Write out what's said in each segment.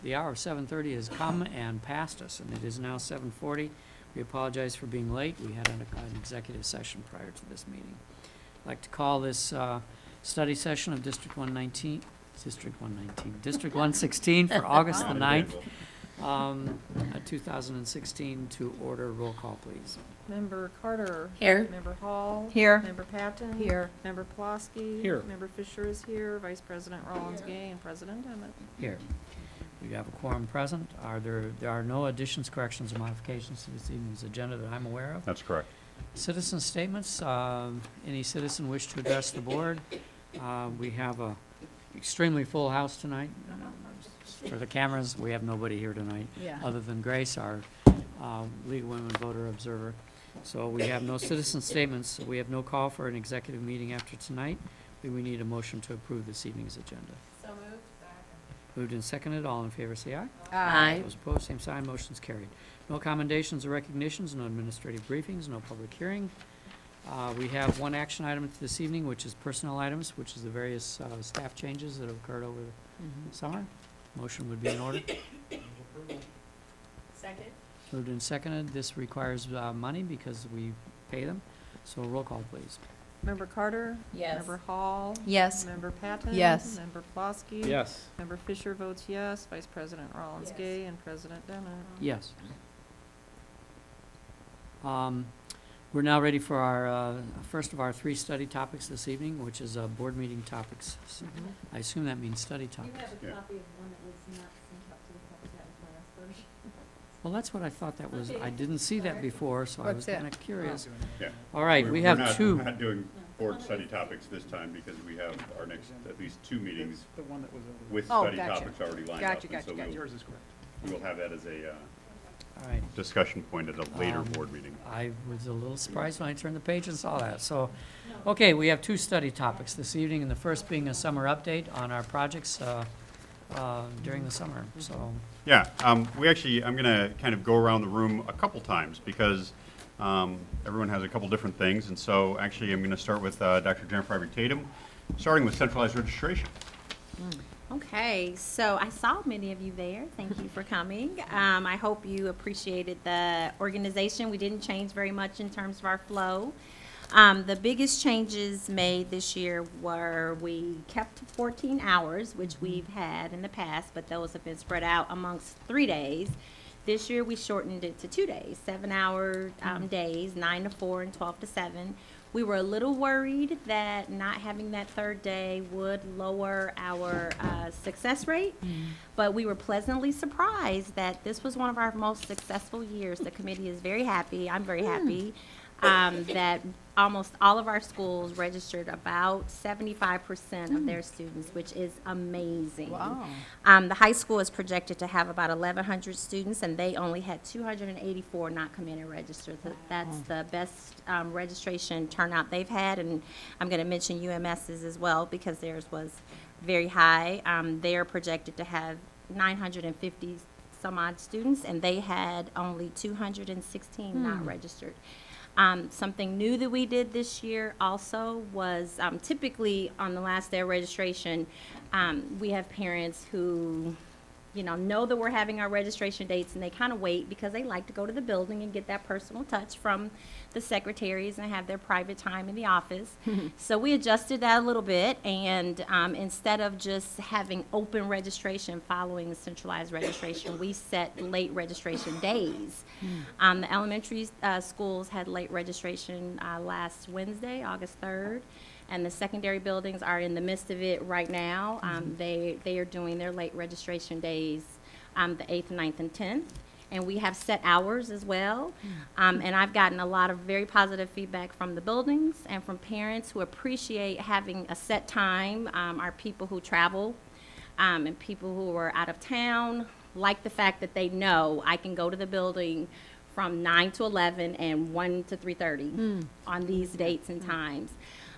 The hour of 7:30 has come and passed us, and it is now 7:40. We apologize for being late. We had an executive session prior to this meeting. I'd like to call this study session of District 116 for August the 9th, 2016 to order. Roll call, please. Member Carter. Here. Member Hall. Here. Member Patton. Here. Member Pulaski. Here. Member Fisher is here. Vice President Rollins-Gay and President Emmett. Here. We have a quorum present. There are no additions, corrections, or modifications to this evening's agenda that I'm aware of. That's correct. Citizen statements. Any citizen wish to address the board? We have a extremely full house tonight. For the cameras, we have nobody here tonight, other than Grace, our League of Women Voter Observer. So we have no citizen statements. We have no call for an executive meeting after tonight. We need a motion to approve this evening's agenda. So moved. Moved and seconded. All in favor, say aye. Aye. Those opposed, same sign. Motion's carried. No commendations or recognitions, no administrative briefings, no public hearing. We have one action item this evening, which is personnel items, which is the various staff changes that have occurred over the summer. Motion would be in order. Second. Moved and seconded. This requires money because we pay them. So roll call, please. Member Carter. Yes. Member Hall. Yes. Member Patton. Yes. Member Pulaski. Yes. Member Fisher votes yes. Vice President Rollins-Gay and President Emmett. Yes. We're now ready for our first of our three study topics this evening, which is board meeting topics. I assume that means study topics. Yeah. copy of one that was not sent out to the public. That was my last version. Well, that's what I thought that was. I didn't see that before, so I was What's that? kind of curious. Yeah. All right, we have two. We're not doing board study topics this time because we have our next, at least two meetings The one that was over. with Oh, study gotcha. topics already lined up. Gotcha, and gotcha, so gotcha. we'll- Yours is correct. We'll have that as a All right. discussion point at a later board meeting. I was a little surprised when I turned the page and saw that. So, okay, we have two study topics this evening, and the first being a summer update on our projects during the summer. So, Yeah, we actually, I'm going to kind of go around the room a couple times because everyone has a couple different things. And so actually, I'm going to start with Dr. Jennifer Ivory Tatum, starting with centralized registration. Okay, so I saw many of you there. Thank you for coming. I hope you appreciated the organization. We didn't change very much in terms of our flow. The biggest changes made this year were we kept 14 hours, which we've had in the past, but those have been spread out amongst 3 days. This year we shortened it to 2 days, 7-hour days, 9 to 4 and 12 to 7. We were a little worried that not having that third day would lower our success rate, but we were pleasantly surprised that this was one of our most successful years. The committee is very happy. I'm very happy that almost all of our schools registered about 75% of their students, which is amazing. Wow. The high school is projected to have about 1,100 students, and they only had 284 not come in and register. So that's the best registration turnout they've had, and I'm going to mention UMS's as well because theirs was very high. They are projected to have 950 some odd students, and they had only 216 not registered. Something new that we did this year also was typically on the last day of registration, we have parents who, know that we're having our registration dates and they kind of wait because they like to go to the building and get that personal touch from the secretaries and have their private time in the office. So we adjusted that a little bit, and instead of just having open registration following the centralized registration, we set late registration days. The elementary schools had late registration last Wednesday, August 3rd. And the secondary buildings are in the midst of it right now. They are doing their late registration days the 8th, 9th, and 10th. And we have set hours as well. And I've gotten a lot of very positive feedback from the buildings and from parents who appreciate having a set time. Our people who travel and people who are out of town like the fact that they know I can go to the building from 9 to 11 and 1 to 3:30 on these dates and times.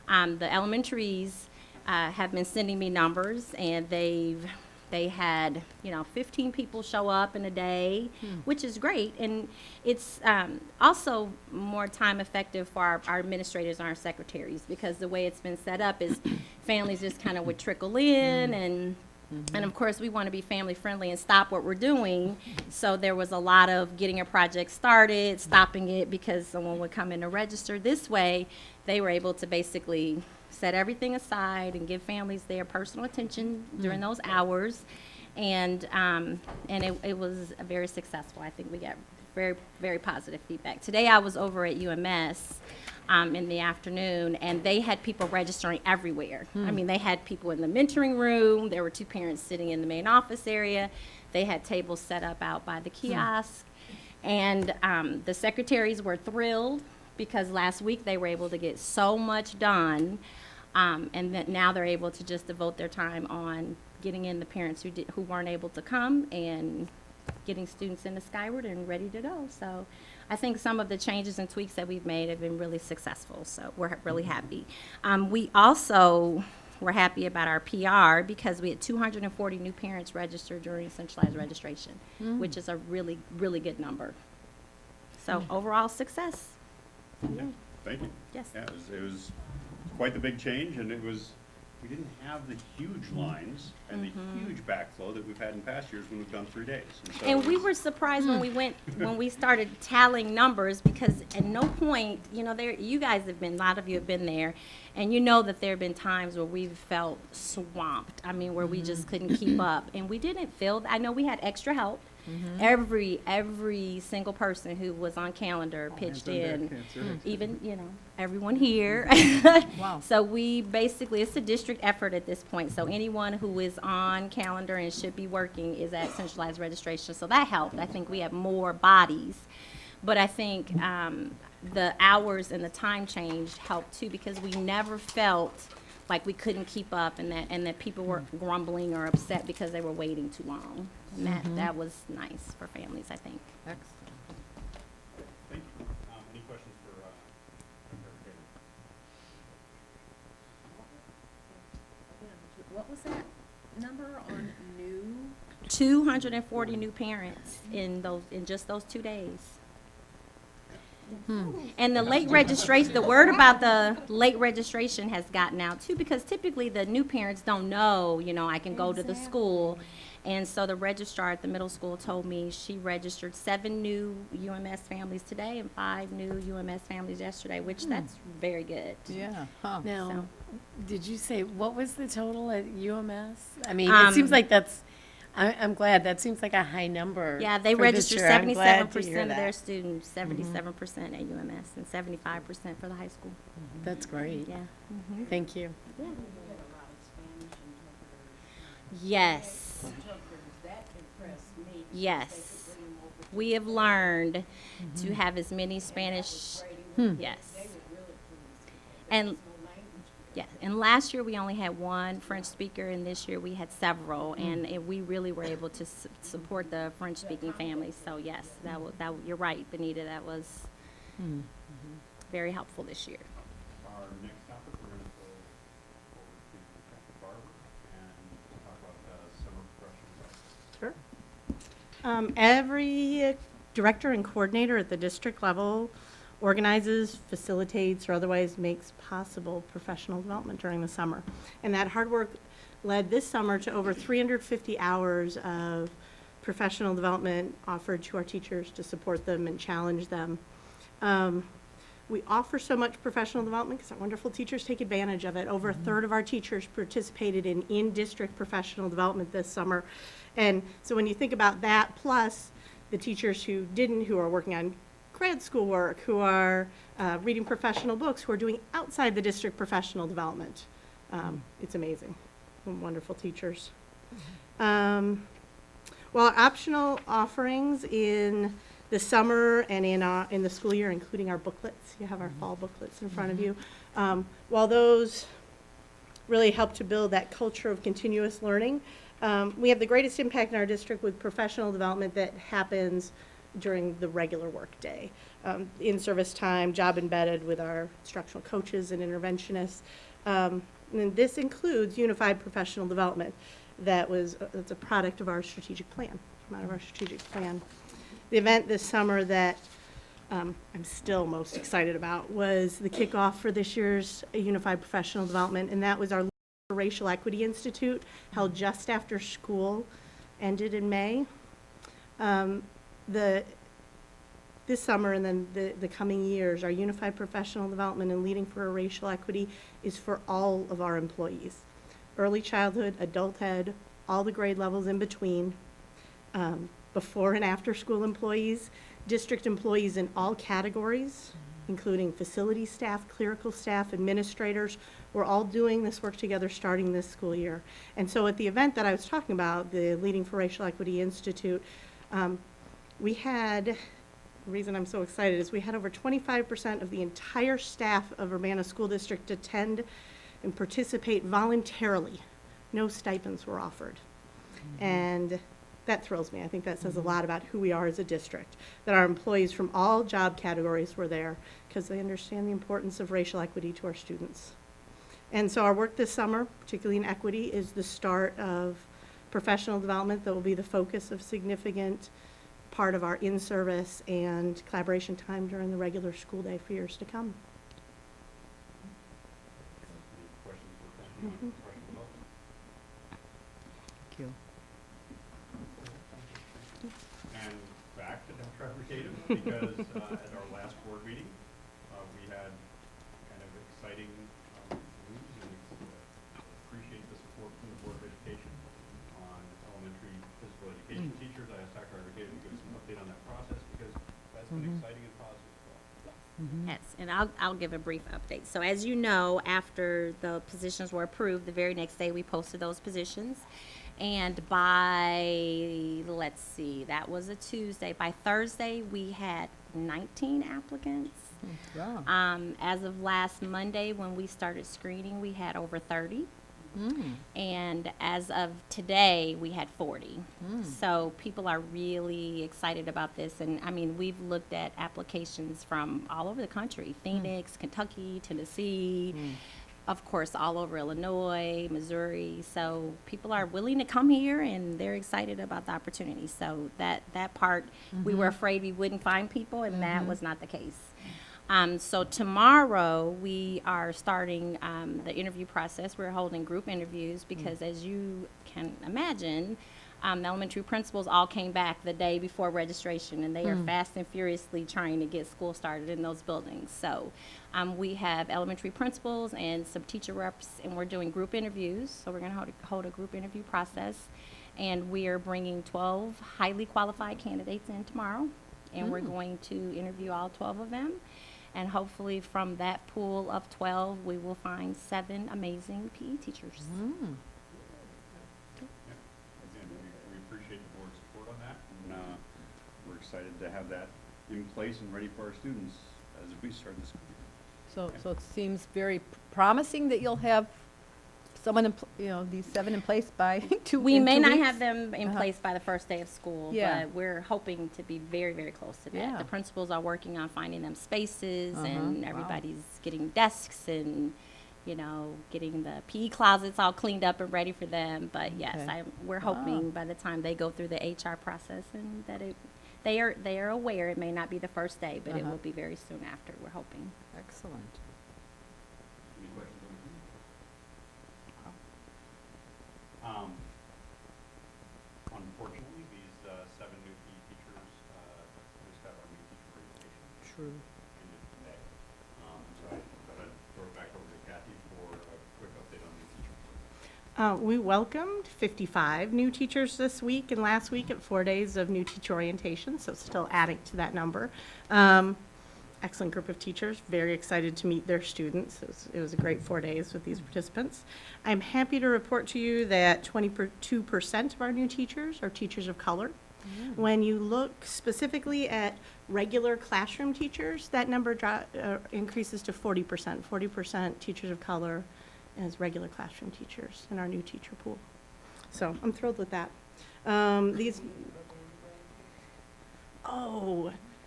The elementaries have been sending me numbers, and they had 15 people show up in a day, which is great, and it's also more time effective for our administrators and our secretaries, because the way it's been set up is families just kind of would trickle in and And of course, we want to be family friendly and stop what we're doing. So there was a lot of getting a project started, stopping it because someone would come in to register. This way, they were able to basically set everything aside and give families their personal attention during those hours. And it was very successful. I think we got very, very positive feedback. Today I was over at UMS in the afternoon, and they had people registering everywhere. I mean, they had people in the mentoring room. There were 2 parents sitting in the main office area. They had tables set up out by the kiosk. And the secretaries were thrilled because last week they were able to get so much done, and that now they're able to just devote their time on getting in the parents who weren't able to come and getting students into Skyward and ready to go. So I think some of the changes and tweaks that we've made have been really successful, so we're really happy. We also were happy about our PR because we had 240 new parents registered during centralized registration, which is a really, really good number. So overall success. Yeah, thank you. Yes. Yeah, it was quite the big change, and we didn't have the huge lines and the huge backflow that we've had in past years when we've done 3 days. So And we were surprised when we started tallying numbers, because at no point, you guys have been, a lot of you have been there, and you know that there have been times where we've felt swamped. I mean, where we just couldn't keep up, and we didn't feel, I know we had extra help. Every single person who was on calendar pitched in, even, everyone here. Wow. So we basically, it's a district effort at this point. So anyone who is on calendar and should be working is at centralized registration. So that helped. I think we have more bodies. But I think the hours and the time change helped too, because we never felt like we couldn't keep up, and that people were grumbling or upset because they were waiting too long. And that was nice for families, I think. Excellent. Thank you. Any questions for Dr. What was that number on new? 240 new parents in just those 2 days. And the late registration, the word about the late registration has gotten out too, because typically the new parents don't know, I can go to the school. And so the registrar at the middle school told me she registered 7 new UMS families today and 5 new UMS families yesterday, which that's very good. Yeah. Huh. Now, did you say, what was the total at UMS? I mean, it seems like I'm glad, that seems like a high number. Yeah, they for this registered year. I'm glad to 77% hear of their that. students, 77% at UMS, and 75% for the high school. That's great. Yeah. Thank you. Yes. Yes. We have learned to have as many Spanish, yes. And, yeah, and last year we only had 1 French speaker, and this year we had several, and we really were able to support the French-speaking families. So yes, you're right, Benita, that was very helpful this year. Our next topic, we're going to go over to Dr. Barber and talk about summer professional development. Sure. Every director and coordinator at the district level organizes, facilitates, or otherwise makes possible professional development during the summer. And that hard work led this summer to over 350 hours of professional development offered to our teachers to support them and challenge them. We offer so much professional development because our wonderful teachers take advantage of it. Over a third of our teachers participated in in-district professional development this summer. And so when you think about that, plus the teachers who didn't, who are working on grad school work, who are reading professional books, who are doing outside the district professional development, it's amazing. Wonderful teachers. Well, optional offerings in the summer and in the school year, including our booklets. You have our fall booklets in front of you. While those really help to build that culture of continuous learning, we have the greatest impact in our district with professional development that happens during the regular work day. In service time, job embedded with our instructional coaches and interventionists. And this includes unified professional development that's a product of our strategic plan, come out of our strategic plan. The event this summer that I'm still most excited about was the kickoff for this year's Unified Professional Development, and that was our Racial Equity Institute, held just after school ended in May. This summer and then the coming years, our Unified Professional Development and Leading for Racial Equity is for all of our employees. Early childhood, adult ed, all the grade levels in between, before and after school employees, district employees in all categories, including facility staff, clerical staff, administrators. We're all doing this work together starting this school year. And so at the event that I was talking about, the Leading for Racial Equity Institute, we had, the reason I'm so excited is we had over 25% of the entire staff of Urbana School District attend and participate voluntarily. No stipends were offered. And that thrills me. I think that says a lot about who we are as a district, that our employees from all job categories were there because they understand the importance of racial equity to our students. And so our work this summer, particularly in equity, is the start of professional development that will be the focus of significant part of our in-service and collaboration time during the regular school day for years to come. Questions? Thank you. And back to Dr. Tatum, because at our last board meeting, we had kind of exciting news, and appreciate the support from the Board of Education on elementary physical education teachers. I asked Dr. Tatum to give us an update on that process, because that's been exciting and positive as well. Yes, and I'll give a brief update. So as you know, after the positions were approved, the very next day we posted those positions. And by, let's see, that was a Tuesday. By Thursday, we had 19 applicants. Wow. As of last Monday, when we started screening, we had over 30. And as of today, we had 40. So people are really excited about this. And I mean, we've looked at applications from all over the country, Phoenix, Kentucky, Tennessee, of course, all over Illinois, Missouri. So people are willing to come here and they're excited about the opportunity. So that part, we were afraid we wouldn't find people, and that was not the case. So tomorrow we are starting the interview process. We're holding group interviews because, as you can imagine, the elementary principals all came back the day before registration, and they are fast and furiously trying to get school started in those buildings. So we have elementary principals and some teacher reps, and we're doing group interviews. So we're going to hold a group interview process, and we are bringing 12 highly qualified candidates in tomorrow, and we're going to interview all 12 of them. And hopefully from that pool of 12, we will find 7 amazing PE teachers. Again, we appreciate the board's support on that, and we're excited to have that in place and ready for our students as we start this school year. So it seems very promising that you'll have someone, these 7 in place by 2 We may not weeks? have them in place by the first day of school, Yeah. but we're hoping to be very, very close to that. Yeah. The principals are working on finding them spaces, and Wow. everybody's getting desks and, getting the PE closets all cleaned up and ready for them. But yes, Okay. we're hoping by the time they go through the HR process, and that they are aware it may not be the first day, but it will be very soon after, we're hoping. Excellent. Any questions on the team? Unfortunately, these 7 new PE teachers just have our new teacher orientation True. ended today. So I'm going to throw it back over to Kathy for a quick update on new teachers. We welcomed 55 new teachers this week and last week at 4 days of new teacher orientation, so still adding to that number. Excellent group of teachers, very excited to meet their students. It was a great 4 days with these participants. I'm happy to report to you that 22% of our new teachers are teachers of color. When you look specifically at regular classroom teachers, that number increases to 40%. 40% teachers of color as regular classroom teachers in our new teacher pool. So I'm thrilled with that.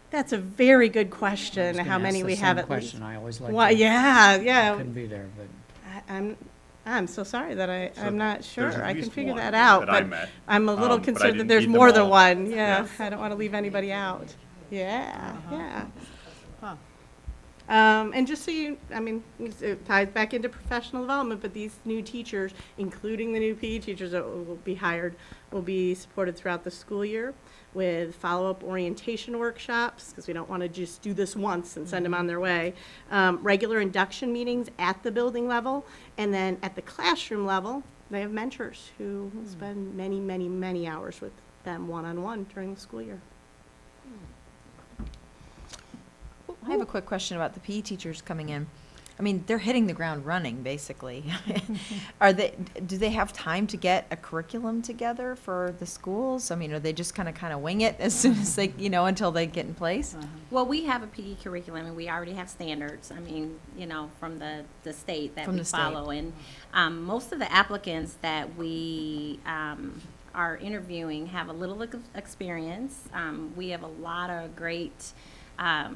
That's a very good I question, was how gonna many ask we the have same at least. question. I always like Well, to. yeah. Couldn't be there, but. I'm so sorry that So I'm not there's sure. at I can least figure one that out, that I but met, I'm a little but I concerned that didn't there's meet more them than all. one. Yeah, Yeah. I don't want to leave anybody out. Yeah, yeah. And just so you, it ties back into professional development, but these new teachers, including the new PE teachers that will be hired, will be supported throughout the school year with follow-up orientation workshops, because we don't want to just do this once and send them on their way. Regular induction meetings at the building level, and then at the classroom level, they have mentors who will spend many, many, many hours with them one-on-one during the school year. I have a quick question about the PE teachers coming in. I mean, they're hitting the ground running, basically. Do they have time to get a curriculum together for the schools? I mean, are they just kind of wing it as soon as they, until they get in place? Well, we have a PE curriculum, and we already have standards, from the state that we follow. And most of the applicants that we are interviewing have a little experience. We have a lot of great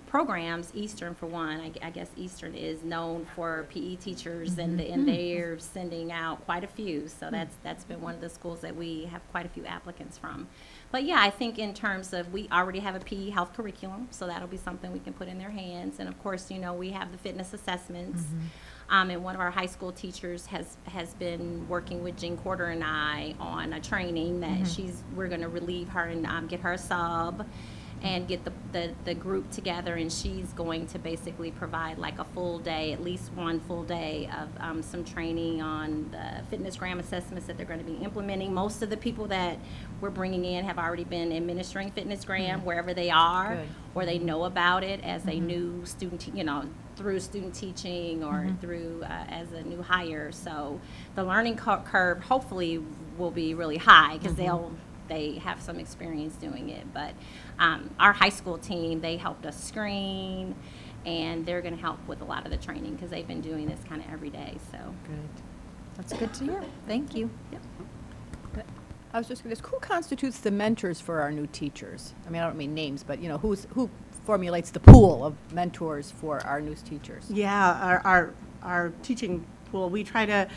programs. Eastern, for one, I guess Eastern is known for PE teachers, and they're sending out quite a few. So that's been one of the schools that we have quite a few applicants from. But yeah, I think in terms of, we already have a PE health curriculum, so that'll be something we can put in their hands. And of course, we have the fitness assessments. And one of our high school teachers has been working with Jean Corder and I on a training that we're going to relieve her and get her a sub and get the group together, and she's going to basically provide like a full day, at least one full day of some training on the fitness gram assessments that they're going to be implementing. Most of the people that we're bringing in have already been administering fitness gram wherever they are, or they know about it as a new student, through student teaching or through as a new hire. So the learning curve hopefully will be really high, because they have some experience doing it. But our high school team, they helped us screen, and they're going to help with a lot of the training, because they've been doing this kind of every day. So Good. That's good to hear. Thank you. Yep. I was just curious, who constitutes the mentors for our new teachers? I mean, I don't mean names, but, who formulates the pool of mentors for our new teachers? Yeah, our teaching pool, we try to,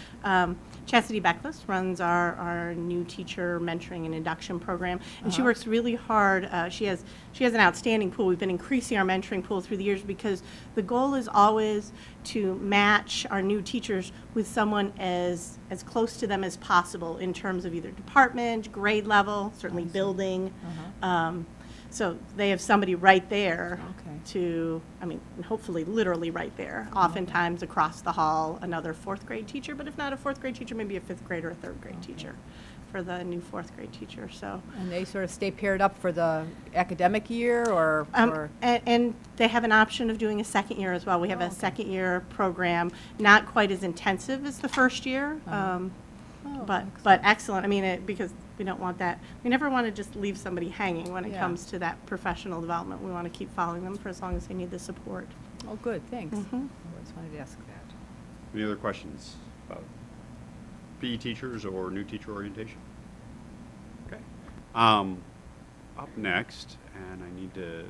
Chastity Beckless runs our new teacher mentoring and induction program, and she works really hard. She has an outstanding pool. We've been increasing our mentoring pool through the years, because the goal is always to match our new teachers with someone as close to them as possible in terms of either department, grade level, certainly building. So they have somebody right there to, hopefully literally right there. Oftentimes across the hall, another fourth grade teacher, but if not a fourth grade teacher, maybe a fifth grade or a third grade teacher for the new fourth grade teacher. So. And they sort of stay paired up for the academic year, or? And they have an option of doing a second year as well. We have a second year program, not quite as intensive as the first year, but excellent. Because we don't want that. We never want to just leave somebody hanging when it comes to that professional development. We want to keep following them for as long as they need the support. Oh, good, thanks. I always wanted to ask that. Any other questions about PE teachers or new teacher orientation? Okay. Up next, and I need to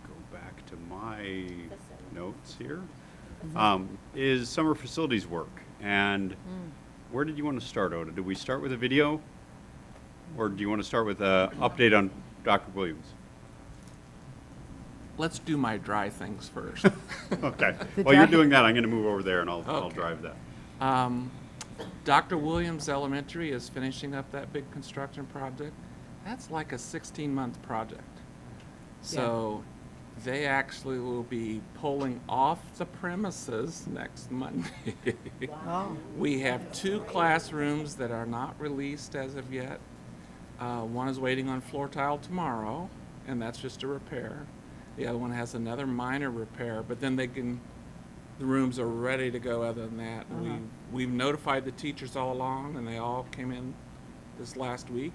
go back to my notes here, is summer facilities work. And where did you want to start, Oda? Did we start with a video? Or do you want to start with an update on Dr. Williams? Let's do my dry things first. Okay. While you're doing that, I'm going to move over there and I'll drive that. Dr. Williams Elementary is finishing up that big construction project. That's like a 16-month project. So they actually will be pulling off the premises next Monday. Wow. We have 2 classrooms that are not released as of yet. One is waiting on floor tile tomorrow, and that's just a repair. The other one has another minor repair, but then the rooms are ready to go other than that. We've notified the teachers all along, and they all came in this last week,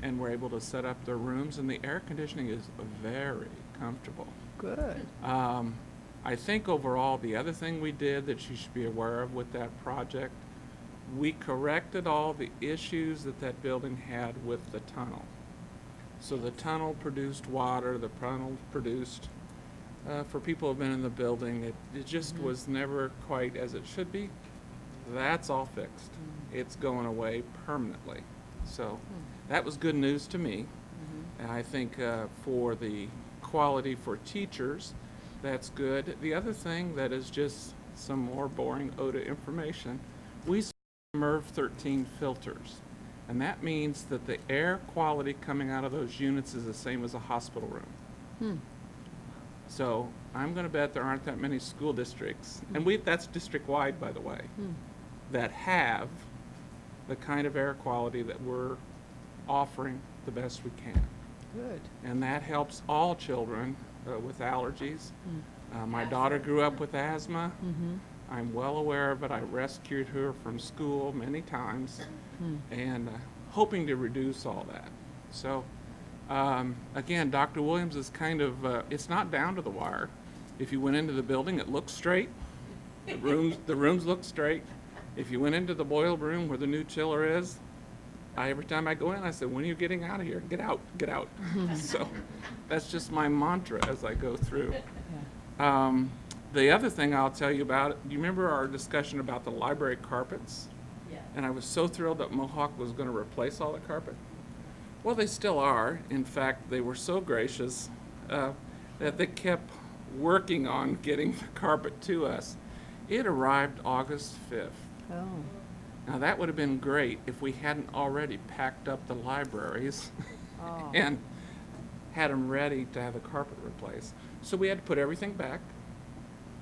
and were able to set up their rooms, and the air conditioning is very comfortable. Good. I think overall, the other thing we did that you should be aware of with that project, we corrected all the issues that building had with the tunnel. So the tunnel produced water, the tunnel produced, for people who have been in the building, it just was never quite as it should be. That's all fixed. It's going away permanently. So that was good news to me. And I think for the quality for teachers, That's good. The other thing that is just some more boring OTA information, we MERV 13 filters. And that means that the air quality coming out of those units is the same as a hospital room. So I'm going to bet there aren't that many school districts, and that's district-wide, by the way, that have the kind of air quality that we're offering the best we can. Good. And that helps all children with allergies. My daughter grew up with asthma. I'm well aware of it. I rescued her from school many times and hoping to reduce all that. So again, Dr. Williams is kind of, it's not down to the wire. If you went into the building, it looks straight. The rooms look straight. If you went into the boiler room where the new chiller is, every time I go in, I said, when are you getting out of here? Get out, get out. So that's just my mantra as I go through. The other thing I'll tell you about, do you remember our discussion about the library carpets? Yeah. And I was so thrilled that Mohawk was going to replace all the carpet. Well, they still are. In fact, they were so gracious that they kept working on getting the carpet to us. It arrived August 5th. Oh. Now, that would have been great if we hadn't already packed up the libraries and had them ready to have the carpet replaced. So we had to put everything back,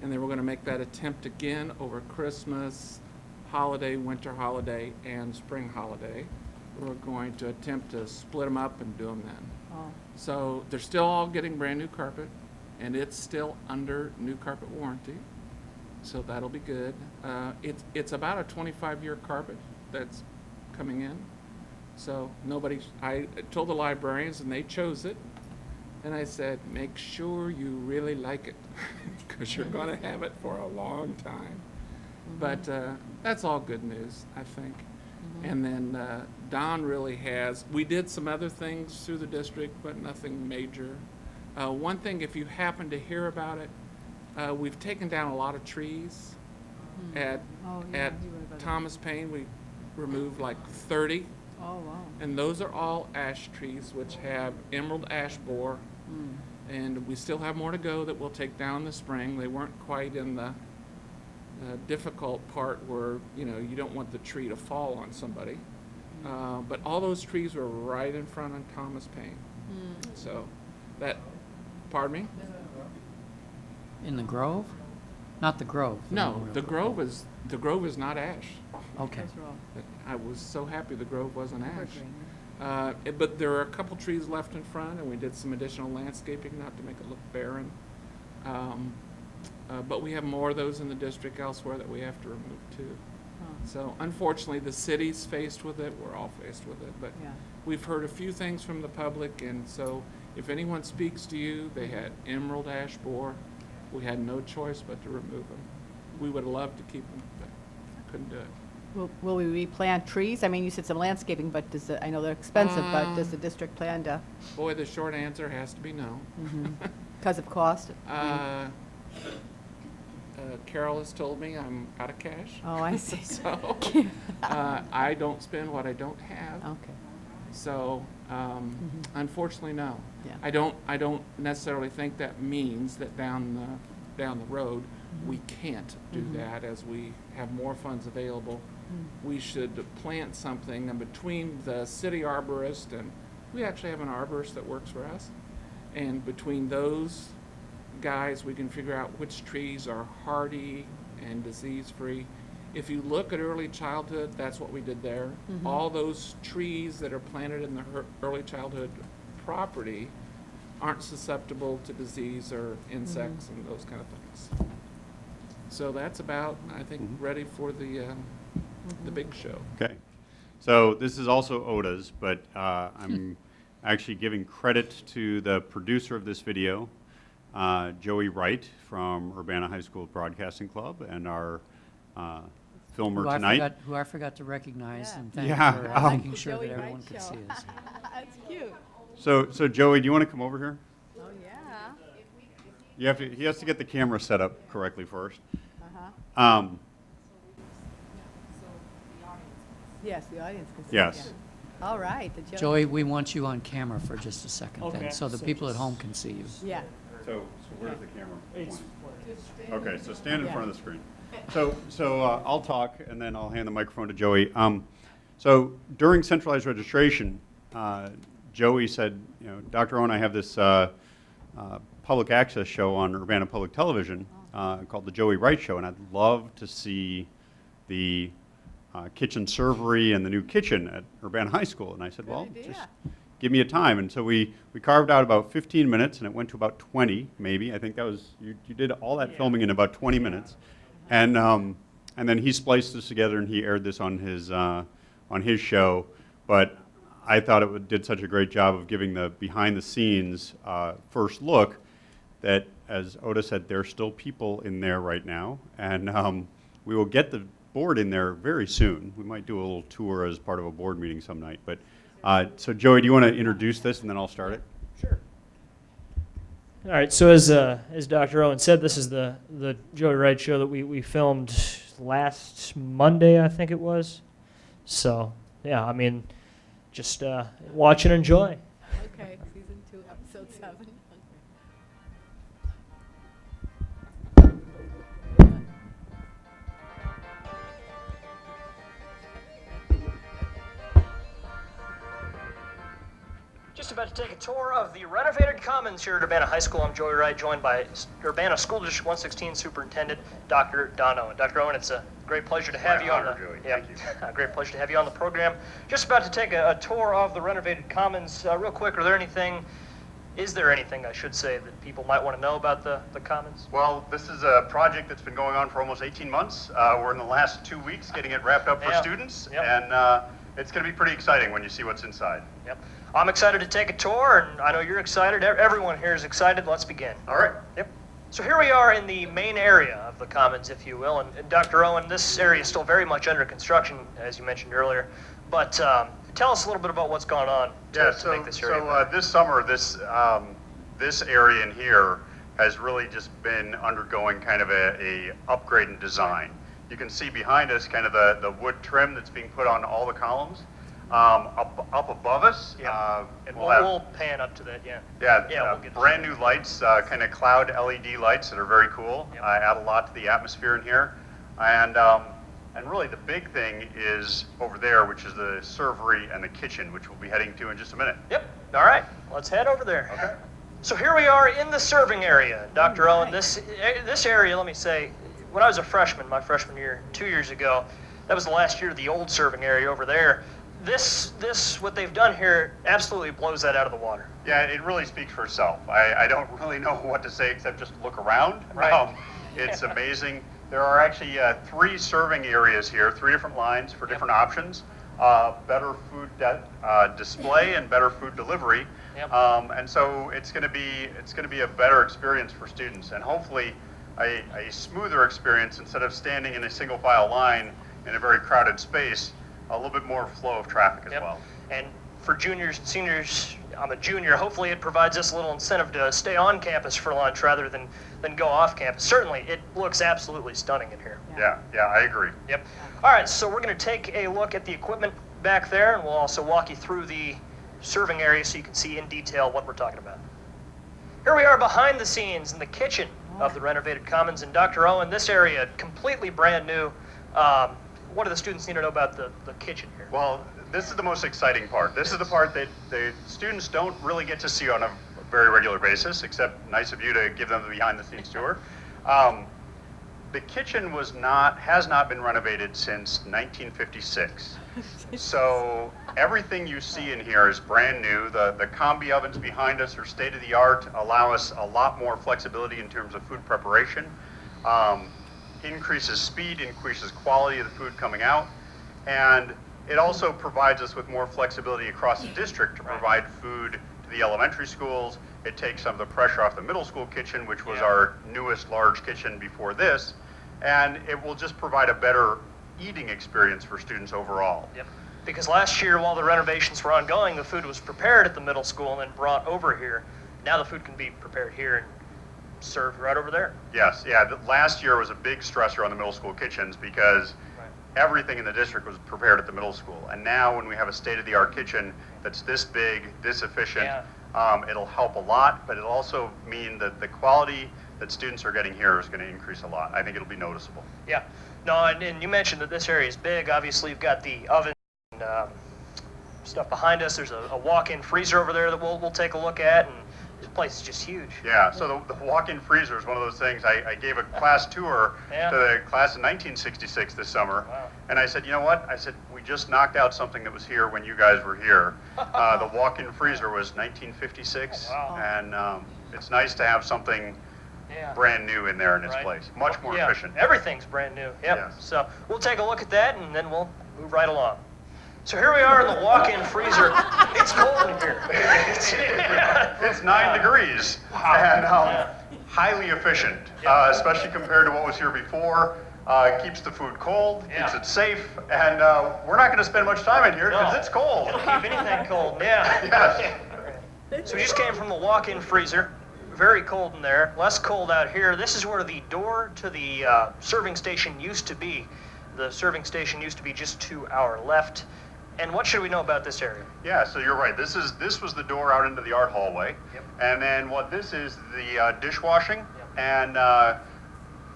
and they were going to make that attempt again over Christmas, holiday, winter holiday, and spring holiday. We're going to attempt to split them up and do them then. So they're still all getting brand new carpet, and it's still under new carpet warranty. So that'll be good. It's about a 25-year carpet that's coming in. So I told the librarians, and they chose it. And I said, make sure you really like it, because you're going to have it for a long time. But that's all good news, I think. And then Don really we did some other things through the district, but nothing major. One thing, if you happen to hear about it, we've taken down a lot of trees at Thomas Paine. We removed like 30. Oh, wow. And those are all ash trees, which have emerald ash borer. And we still have more to go that we'll take down in the spring. They weren't quite in the difficult part where, you don't want the tree to fall on somebody. But all those trees were right in front of Thomas Paine. So pardon me? In the Grove? Not the Grove. No, the Grove is not ash. Okay. I was so happy the Grove wasn't ash. But there are a couple trees left in front, and we did some additional landscaping, not to make it look barren. But we have more of those in the district elsewhere that we have to remove too. So unfortunately, the city's faced with it. We're all faced with it. But we've heard a few things from the public, and so if anyone speaks to you, they had emerald ash borer. We had no choice but to remove them. We would have loved to keep them, but couldn't do it. Will we replant trees? I mean, you said some landscaping, but I know they're expensive, but does the district plan to? Boy, the short answer has to be no. Because of cost? Carol has told me I'm out of cash. Oh, I see. So I don't spend what I don't have. Okay. So unfortunately, no. Yeah. I don't necessarily think that means that down the road we can't do that as we have more funds available. We should plant something, and between the city arborist, and we actually have an arborist that works for us, and between those guys we can figure out which trees are hardy and disease-free. If you look at early childhood, that's what we did there. All those trees that are planted in the early childhood property aren't susceptible to disease or insects and those kind of things. So that's about, I think, ready for the big show. Okay. So this is also OTA's, but I'm actually giving credit to the producer of this video, Joey Wright from Urbana High School Broadcasting Club, and our filmer tonight. Who I forgot to recognize and thank Yeah, for making sure Joey that everyone Wright could show. see us. That's cute. So Joey, do you want to come over here? Oh, yeah. He has to get the camera set up correctly first. Yes, the audience can see. Yes. Yeah. All right. Joey, we want you on camera for just a second then, so the people at home can see you. Yeah. So where's the camera pointing? Okay, so stand in front of the screen. So I'll talk, and then I'll hand the microphone to Joey. So during centralized registration, Joey said, you know, Dr. Owen, I have this public access show on Urbana Public Television called The Joey Wright Show, and I'd love to see the kitchen servery and the new kitchen at Urbana High School. And I said, well, just give me a time. And so we carved out about 15 minutes, and it went to about 20, maybe. I think that was, you did all that filming in about 20 minutes. And then he spliced this together, and he aired this on his show. But I thought it did such a great job of giving the behind-the-scenes first look that, as Oda said, there's still people in there right now. And we will get the board in there very soon. We might do a little tour as part of a board meeting some night. But so Joey, do you want to introduce this, and then I'll start it? Sure. All right. So as Dr. Owen said, this is the Joey Wright show that we filmed last Monday, I think it was. So yeah, I mean, just watch and enjoy. Okay, season 2, episode 7. Just about to take a tour of the renovated commons here at Urbana High School. I'm Joey Wright, joined by Urbana School District 116 Superintendent Dr. Don Owen. Dr. Owen, it's a great pleasure to have you on the great pleasure to have you on the program. Just about to take a tour of the renovated commons. Real quick, is there anything I should say that people might want to know about the commons? Well, this is a project that's been going on for almost 18 months. We're in the last 2 weeks getting it wrapped up for students, and it's going to be pretty exciting when you see what's inside. Yep. I'm excited to take a tour, and I know you're excited. Everyone here is excited. Let's begin. All right. Yep. So here we are in the main area of the commons, if you will. And Dr. Owen, this area is still very much under construction, as you mentioned earlier. But tell us a little bit about what's gone on to make this area better. This summer, this area in here has really just been undergoing kind of a upgrade in design. You can see behind us kind of the wood trim that's being put on all the columns. Up above us, and we'll pan up to that, we'll get brand new lights, kind of cloud LED lights that are very cool. Add a lot to the atmosphere in here, and really the big thing is over there, which is the servery and the kitchen, which we'll be heading to in just a minute. Yep. All right. Let's head over there. Okay. So here we are in the serving area, Dr. Owen. This area, let me say, when I was a freshman, my freshman year, 2 years ago, that was the last year of the old serving area over there. This, what they've done here absolutely blows that out of the water. Yeah, it really speaks for itself. I don't really know what to say except just look around. Right. It's amazing. There are actually 3 serving areas here, 3 different lines for different options. Better food display and better food delivery. Yep. And so it's going to be a better experience for students, and hopefully a smoother experience instead of standing in a single file line in a very crowded space. A little bit more flow of traffic as well. And for juniors and seniors, I'm a junior, hopefully it provides us a little incentive to stay on campus for lunch rather than go off campus. Certainly, it looks absolutely stunning in here. Yeah, I agree. Yep. All right, so we're going to take a look at the equipment back there, and we'll also walk you through the serving area so you can see in detail what we're talking about. Here we are behind the scenes in the kitchen of the renovated commons. And Dr. Owen, this area completely brand new. What do the students need to know about the kitchen here? Well, this is the most exciting part. This is the part that the students don't really get to see on a very regular basis, except nice of you to give them the behind-the-scenes tour. The kitchen has not been renovated since 1956. So everything you see in here is brand new. The combi ovens behind us are state-of-the-art, allow us a lot more flexibility in terms of food preparation. Increases speed, increases quality of the food coming out, and it also provides us with more flexibility across the district to provide food to the elementary schools. It takes some of the pressure off the middle school kitchen, which was our newest large kitchen before this, and it will just provide a better eating experience for students overall. Yep. Because last year, while the renovations were ongoing, the food was prepared at the middle school and then brought over here. Now the food can be prepared here and served right over there. Yes, last year was a big stressor on the middle school kitchens because everything in the district was prepared at the middle school. And now when we have a state-of-the-art kitchen that's this big, this efficient, It'll help a lot, but it'll also mean that the quality that students are getting here is going to increase a lot. I think it'll be noticeable. Yeah. No, and you mentioned that this area is big. Obviously, you've got the oven and stuff behind us. There's a walk-in freezer over there that we'll take a look at, and this place is just huge. Yeah, so the walk-in freezer is one of those things. I gave a class tour Yeah. to the class in 1966 this summer, Wow. and I said, you know what? I said, we just knocked out something that was here when you guys were here. The walk-in freezer was 1956, Wow. and it's nice to have something Yeah. brand new in there in its Right. place. Much more Yeah, efficient. everything's brand new. Yep. Yes. So we'll take a look at that, and then we'll move right along. So here we are in the walk-in freezer. It's cold in here. It's 9 degrees, and highly efficient, especially compared to what was here before. Keeps the food cold, keeps Yeah. it safe, and we're not going to spend much time in here because No. it's cold. It'll keep anything cold. Yeah. Yes. So we just came from the walk-in freezer. Very cold in there. Less cold out here. This is where the door to the serving station used to be. The serving station used to be just to our left. And what should we know about this area? Yeah, so you're right. This was the door out into the art hallway. Yep. And then what this is the dishwashing Yep. and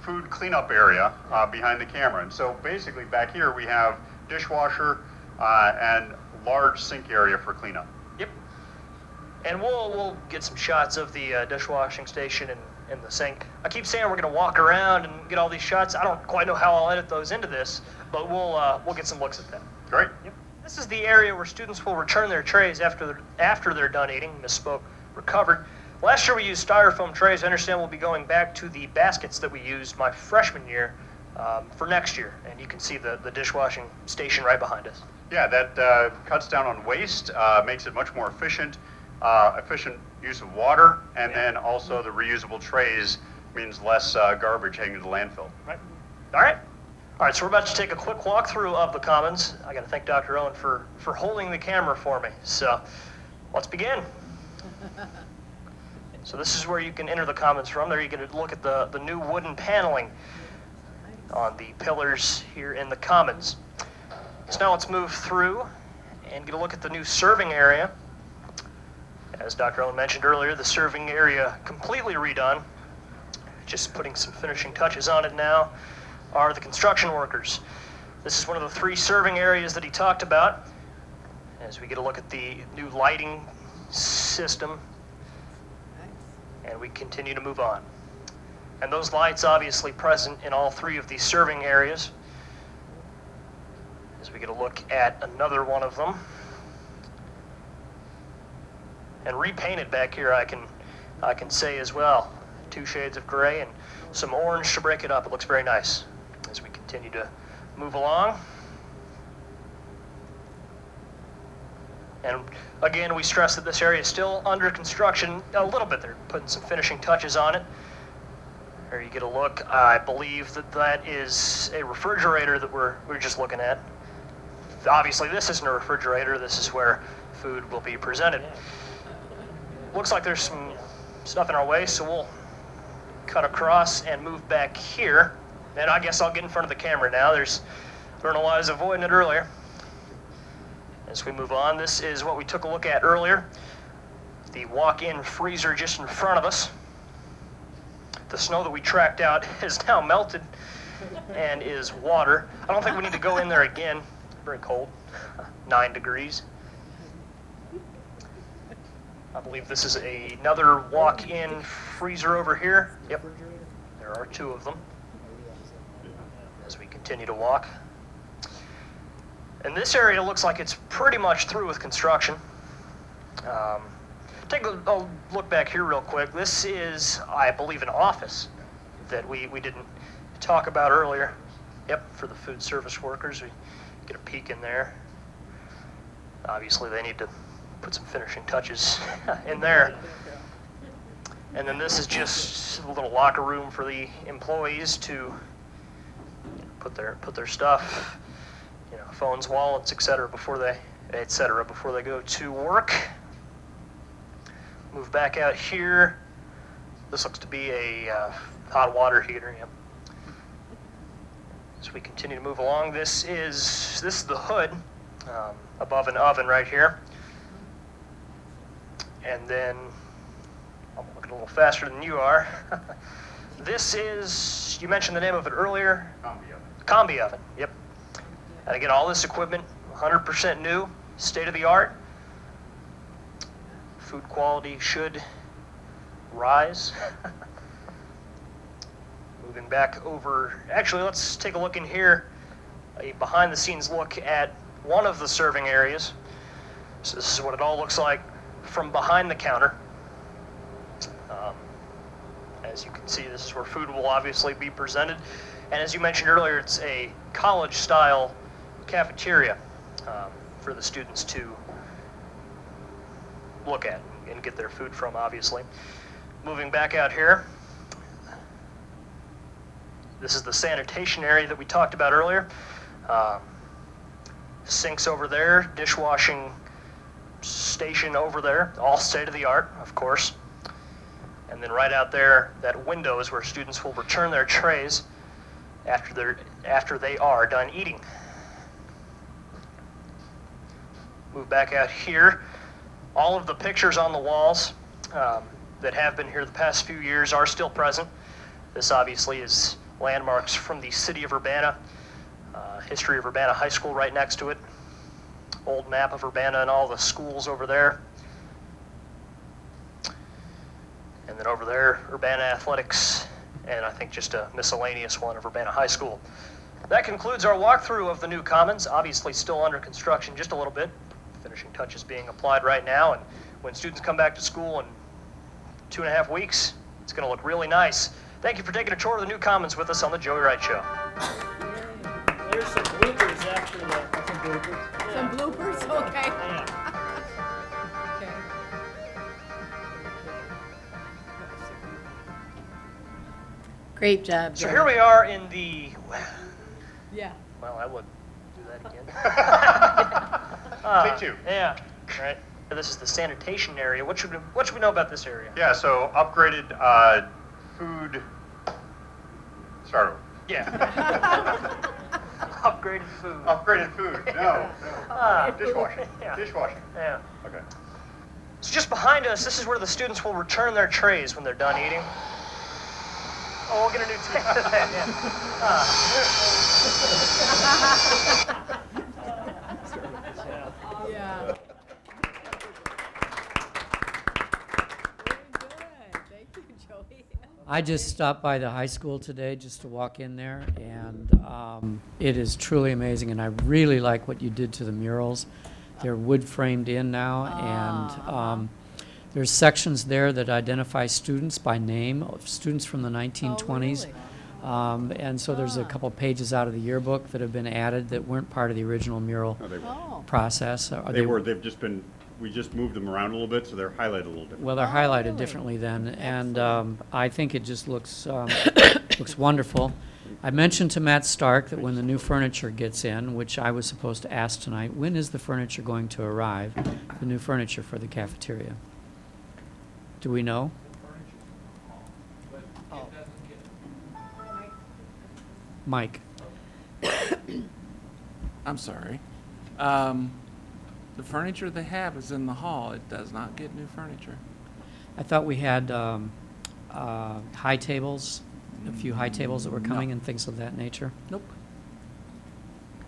food cleanup area behind the camera. And so basically back here we have dishwasher and large sink area for cleanup. Yep. And we'll get some shots of the dishwashing station and the sink. I keep saying we're going to walk around and get all these shots. I don't quite know how I'll edit those into this, but we'll get some looks at them. Great. Yep. This is the area where students will return their trays after they're done eating. Misspoke. Recovered. Last year we used styrofoam trays. I understand we'll be going back to the baskets that we used my freshman year for next year. And you can see the dishwashing station right behind us. Yeah, that cuts down on waste, makes it much more efficient use of water, and then also the reusable trays means less garbage heading to the landfill. Right. All right. All right, so we're about to take a quick walkthrough of the Commons. I got to thank Dr. Owen for holding the camera for me. So let's begin. So this is where you can enter the Commons from. There you get a look at the new wooden paneling on the pillars here in the Commons. So now let's move through and get a look at the new serving area. As Dr. Owen mentioned earlier, the serving area completely redone. Just putting some finishing touches on it now are the construction workers. This is one of the 3 serving areas that he talked about. As we get a look at the new lighting system, and we continue to move on. And those lights obviously present in all 3 of these serving areas. As we get a look at another one of them. And repainted back here, I can say as well. 2 shades of gray and some orange to break it up. It looks very nice as we continue to move along. And again, we stress that this area is still under construction a little bit. They're putting some finishing touches on it. There you get a look. I believe that is a refrigerator that we're just looking at. Obviously, this isn't a refrigerator. This is where food will be presented. Looks like there's some stuff in our way, so we'll cut across and move back here. And I guess I'll get in front of the camera now. I don't know why I was avoiding it earlier. As we move on, this is what we took a look at earlier. The walk-in freezer just in front of us. The snow that we tracked out has now melted and is water. I don't think we need to go in there again. Very cold, 9 degrees. I believe this is another walk-in freezer over here. Yep, there are 2 of them. As we continue to walk. And this area looks like it's pretty much through with construction. Take a look back here real quick. This is, I believe, an office that we didn't talk about earlier. Yep, for the food service workers. We get a peek in there. Obviously, they need to put some finishing touches in there. And then this is just a little locker room for the employees to put their stuff, phones, wallets, etc. before they go to work. Move back out here. This looks to be a hot water heater. Yep. As we continue to move along, this is the hood above an oven right here. And then, I'm looking a little faster than you are. This is, you mentioned the name of it earlier. Combi oven, yep. And again, all this equipment, 100% new, state-of-the-art. Food quality should rise. Moving back over, actually, let's take a look in here, a behind-the-scenes look at one of the serving areas. So this is what it all looks like from behind the counter. As you can see, this is where food will obviously be presented. And as you mentioned earlier, it's a college-style cafeteria for the students to look at and get their food from, obviously. Moving back out here, this is the sanitation area that we talked about earlier. Sinks over there, dishwashing station over there, all state-of-the-art, of course. And then right out there, that window is where students will return their trays after they are done eating. Move back out here. All of the pictures on the walls that have been here the past few years are still present. This obviously is landmarks from the city of Urbana, history of Urbana High School right next to it, old map of Urbana and all the schools over there. And then over there, Urbana Athletics, and I think just a miscellaneous one of Urbana High School. That concludes our walkthrough of the new commons, obviously still under construction just a little bit. Finishing touches being applied right now, and when students come back to school in 2.5 weeks, it's going to look really nice. Thank you for taking a tour of the new commons with us on the Joey Wright Show. There's some bloopers after the... Some bloopers? Some bloopers, okay. Yeah. Okay. Great job, So Joe. here we are in the, Yeah. well, I would do that again. Take two. Yeah, right. This is the sanitation area. What should we know about this area? Yeah, so upgraded food. Start over. Yeah. Upgraded food. Upgraded food. No. Dishwashing. Yeah. Dishwashing. Yeah. Okay. So just behind us, this is where the students will return their trays when they're done eating. Oh, we'll get a new tray for that, yeah. Yeah. Very good. Thank you, Joey. I just stopped by the high school today just to walk in there, and it is truly amazing, and I really like what you did to the murals. They're wood framed in now, and there's sections there that identify students by name, of students from the 1920s. And so there's a couple pages out of the yearbook that have been added that weren't part of the original mural No, they were. Oh. process. They were. They've just been. We just moved them around a little bit, so they're highlighted a little different. Well, they're Oh, highlighted really? differently then, and I think it just looks looks wonderful. I mentioned to Matt Stark that when the new furniture gets in, which I was supposed to ask tonight, when is the furniture going to arrive, the new furniture for the cafeteria? Do we know? Mike? I'm sorry. The furniture they have is in the hall. It does not get new furniture. I thought we had high tables, a few high tables that were coming No. and things of that nature. Nope,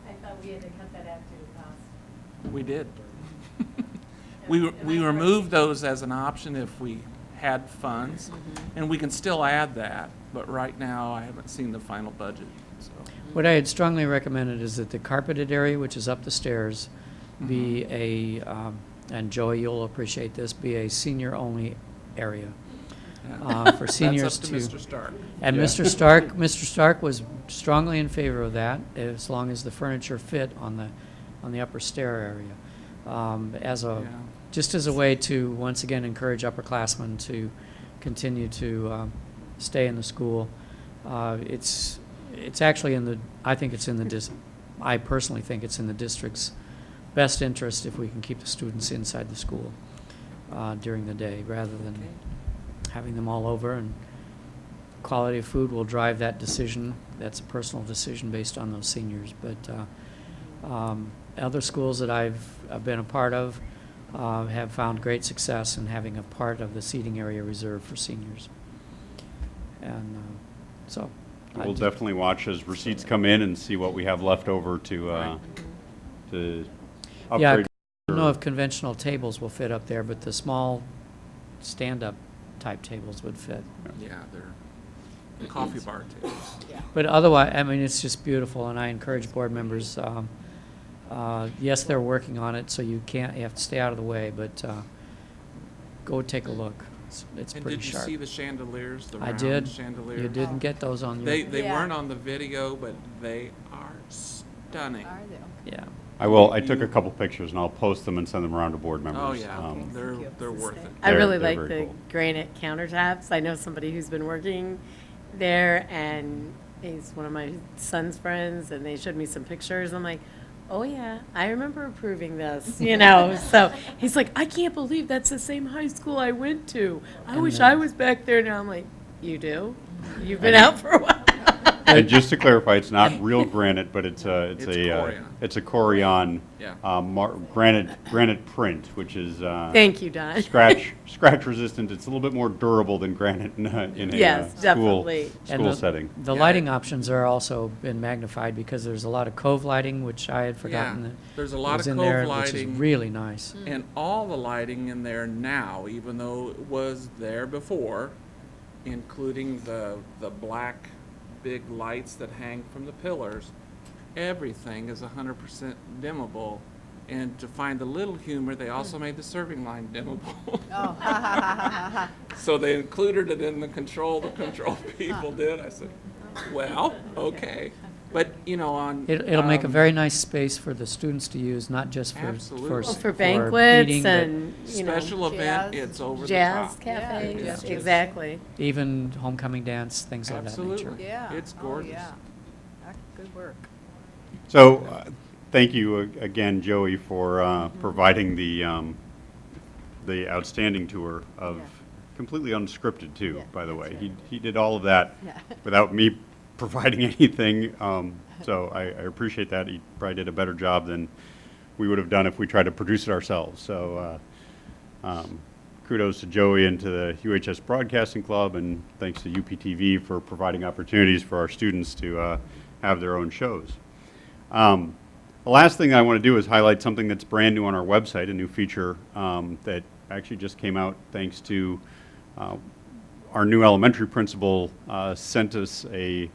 I thought we had to cut that after the cost. we did. We removed those as an option if we had funds, and we can still add that, but right now I haven't seen the final budget, so. What I had strongly recommended is that the carpeted area, which is up the stairs, be a, and Joey, you'll appreciate this, be a senior-only area Yeah. for seniors to. That's up to Mr. Stark. And Yeah. Mr. Stark was strongly in favor of that, as long as the furniture fit on the upper stair area. Yeah. Just as a way to, once again, encourage upperclassmen to continue to stay in the school. It's actually I think it's in the I personally think it's in the district's best interest if we can keep the students inside the school during the day, rather than having them all over, and quality of food will drive that decision. That's a personal decision based on those seniors. But other schools that I've been a part of, have found great success in having a part of the seating area reserved for seniors. And so. I We'll just- definitely watch as receipts come in and see what we have left over to Yeah, I upgrade. don't know if conventional tables will fit up there, but the small stand-up type tables would fit. Yeah, they're coffee bar tables. But otherwise, I mean, it's just beautiful, and I encourage board members, yes, they're working on it, so you have to stay out of the way, but go take a look. It's And pretty did you sharp. see the chandeliers, the I round did. chandeliers? You didn't get those on your. They Yeah. weren't on the video, but they are stunning. Are they? Yeah. I took a couple pictures and I'll post them and send them around to board members. Oh, yeah, Um, they're worth it. I really they're like very the cool. granite countertops. I know somebody who's been working there, and he's one of my son's friends, and they showed me some pictures. I'm like, oh yeah, I remember approving this, you know. So he's like, I can't believe that's the same high school I went to. I And wish the- I was back there now. I'm like, you do? You've been out for a while. And just to clarify, it's not real granite, but it's It's Corian. it's a Corian Yeah. granite print, which is Thank you, Don. scratch resistant. It's a little bit more durable than granite in a Yes, school definitely. And school the- setting. The Yeah. lighting options are also been magnified because there's a lot of cove lighting, which I had forgotten. Yeah, that there's a lot was of in cove there, lighting. which is really nice. And all the lighting in there now, even though it was there before, including the black big lights that hang from the pillars, everything is 100% dimmable. And to find the little humor, they also made the serving line dimmable. Oh, So they included it in the control people did. I said, well, okay. But, you know, on. It'll make a very nice space for the students to use, not just for, Absolutely. for, Well, s- For for banquets eating, but and, you know, Special event, jazz- it's over the jazz top. cafes, Yeah, just- exactly. even homecoming dance, things of that nature. Absolutely. yeah. It's Oh, gorgeous. yeah. Good work. So, thank you again, Joey, for providing the outstanding tour of, Yeah. completely unscripted too, Yeah, by the that's way. right. He did all of that Yeah. without me providing anything, so I appreciate that. He probably did a better job than we would have done if we tried to produce it ourselves. So, kudos to Joey and to the UHS Broadcasting Club, and thanks to UPTV for providing opportunities for our students to have their own shows. The last thing I want to do is highlight something that's brand new on our website, a new feature that actually just came out thanks to our new elementary principal sent us a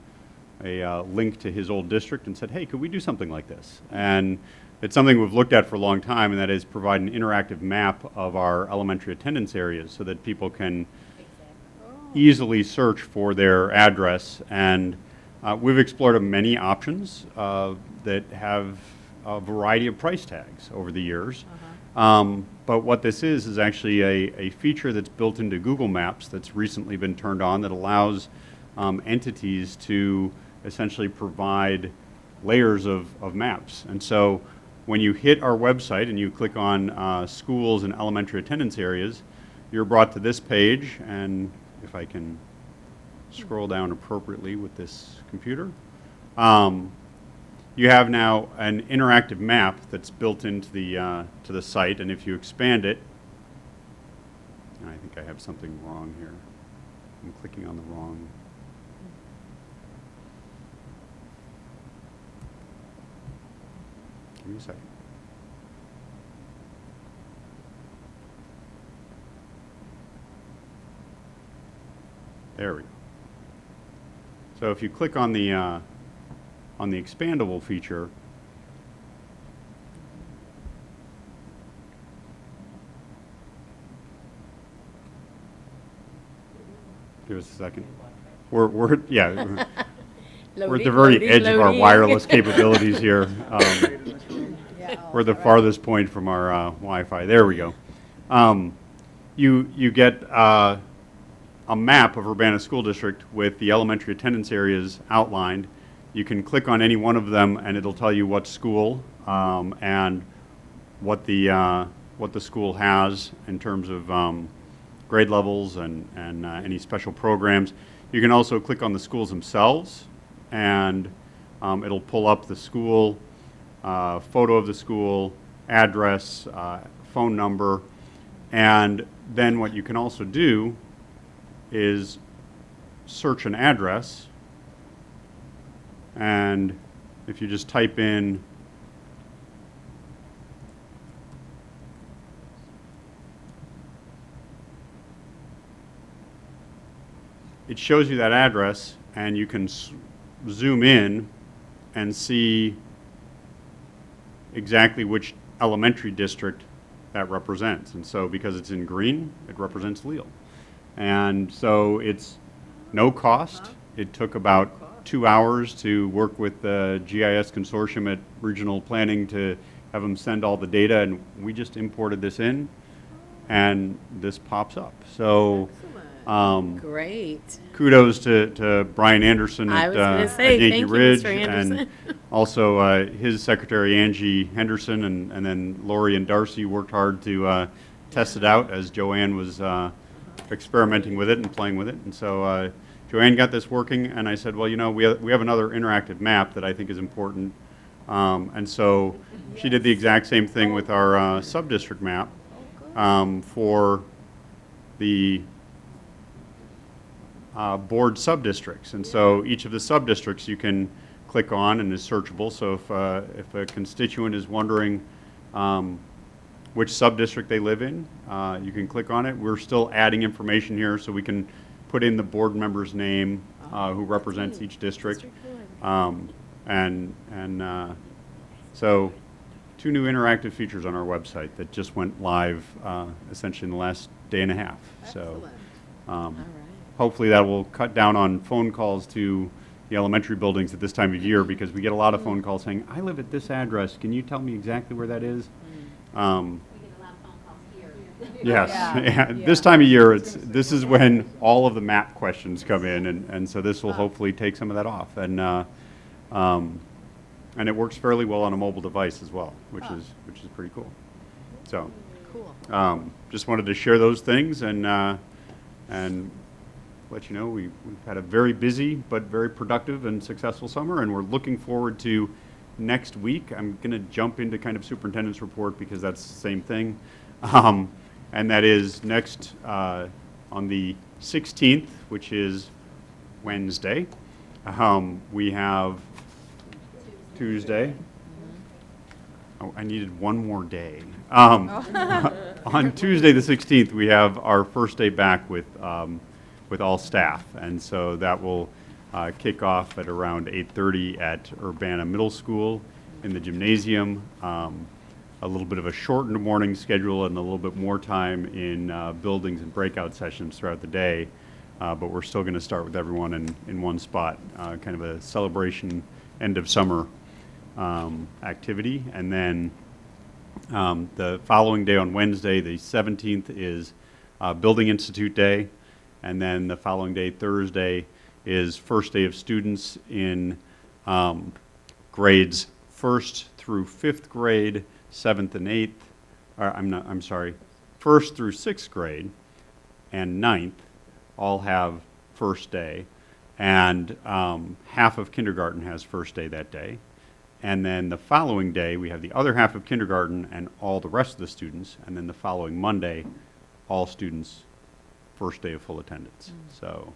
link to his old district and said, hey, could we do something like this? And it's something we've looked at for a long time, and that is provide an interactive map of our elementary attendance areas so that people can easily search for their address. And we've explored many options that have a variety of price tags over the years. But what this is actually a feature that's built into Google Maps that's recently been turned on that allows entities to essentially provide layers of maps. And so when you hit our website and you click on schools and elementary attendance areas, you're brought to this page, and if I can scroll down appropriately with this computer, you have now an interactive map that's built into the site, and if you expand it, and I think I have something wrong here. I'm clicking on the wrong. Give me a second. There we go. So if you click on the expandable feature, give us a second. We're yeah, we're at the very edge of our wireless capabilities here. We're the farthest point from our Wi-Fi. There we go. You get a map of Urbana School District with the elementary attendance areas outlined. You can click on any one of them, and it'll tell you what school and what the school has in terms of grade levels and any special programs. You can also click on the schools themselves, and it'll pull up the school, photo of the school, address, phone number, and then what you can also do is search an address, and if you just type in it shows you that address, and you can zoom in and see exactly which elementary district that represents. And so because it's in green, it represents Leal. And so it's no cost. It took about 2 hours to work with the GIS consortium at Regional Planning to have them send all the data, and we just imported this in, and this pops up. So Great. kudos to Brian Anderson I at, was gonna at say, Yankee thank you, Ridge, Mr. Anderson. and also his secretary Angie Henderson, and then Lori and Darcy worked hard to test it out as Joanne was experimenting with it and playing with it. And so Joanne got this working, and I said, well, you know, we have another interactive map that I think is important. And so she did the exact same thing with our sub-district map for the board sub-districts. And so each of the sub-districts you can click on and is searchable. So if a constituent is wondering which sub-district they live in, you can click on it. We're still adding information here, so we can put in the board member's name who represents each district. So 2 new interactive features on our website that just went live essentially in the last day and a half. So hopefully that will cut down on phone calls to the elementary buildings at this time of year, because we get a lot of phone calls saying, I live at this address, can you tell me exactly where that is? We get a lot of phone calls here. Yes, Yeah. this time of year, this is when all of the map questions come in, and so this will hopefully take some of that off. And it works fairly well on a mobile device as well, which is pretty cool. So, Cool. just wanted to share those things and let you know we've had a very busy but very productive and successful summer, and we're looking forward to next week. I'm going to jump into kind of Superintendent's Report because that's the same thing. And that is next on the 16th, which is Wednesday. We have Tuesday. Oh, I needed one more day. On Tuesday the 16th, we have our first day back with all staff, and so that will kick off at around 8:30 at Urbana Middle School in the gymnasium. A little bit of a shortened morning schedule and a little bit more time in buildings and breakout sessions throughout the day, but we're still going to start with everyone in one spot, kind of a celebration end of summer activity. And then the following day on Wednesday, the 17th, is Building Institute Day. And then the following day, Thursday, is first day of students in grades 1st through 5th grade, 7th and 8th. I'm sorry, 1st through 6th grade and 9th all have first day. And half of kindergarten has first day that day. And then the following day, we have the other half of kindergarten and all the rest of the students. And then the following Monday, all students, first day of full attendance. So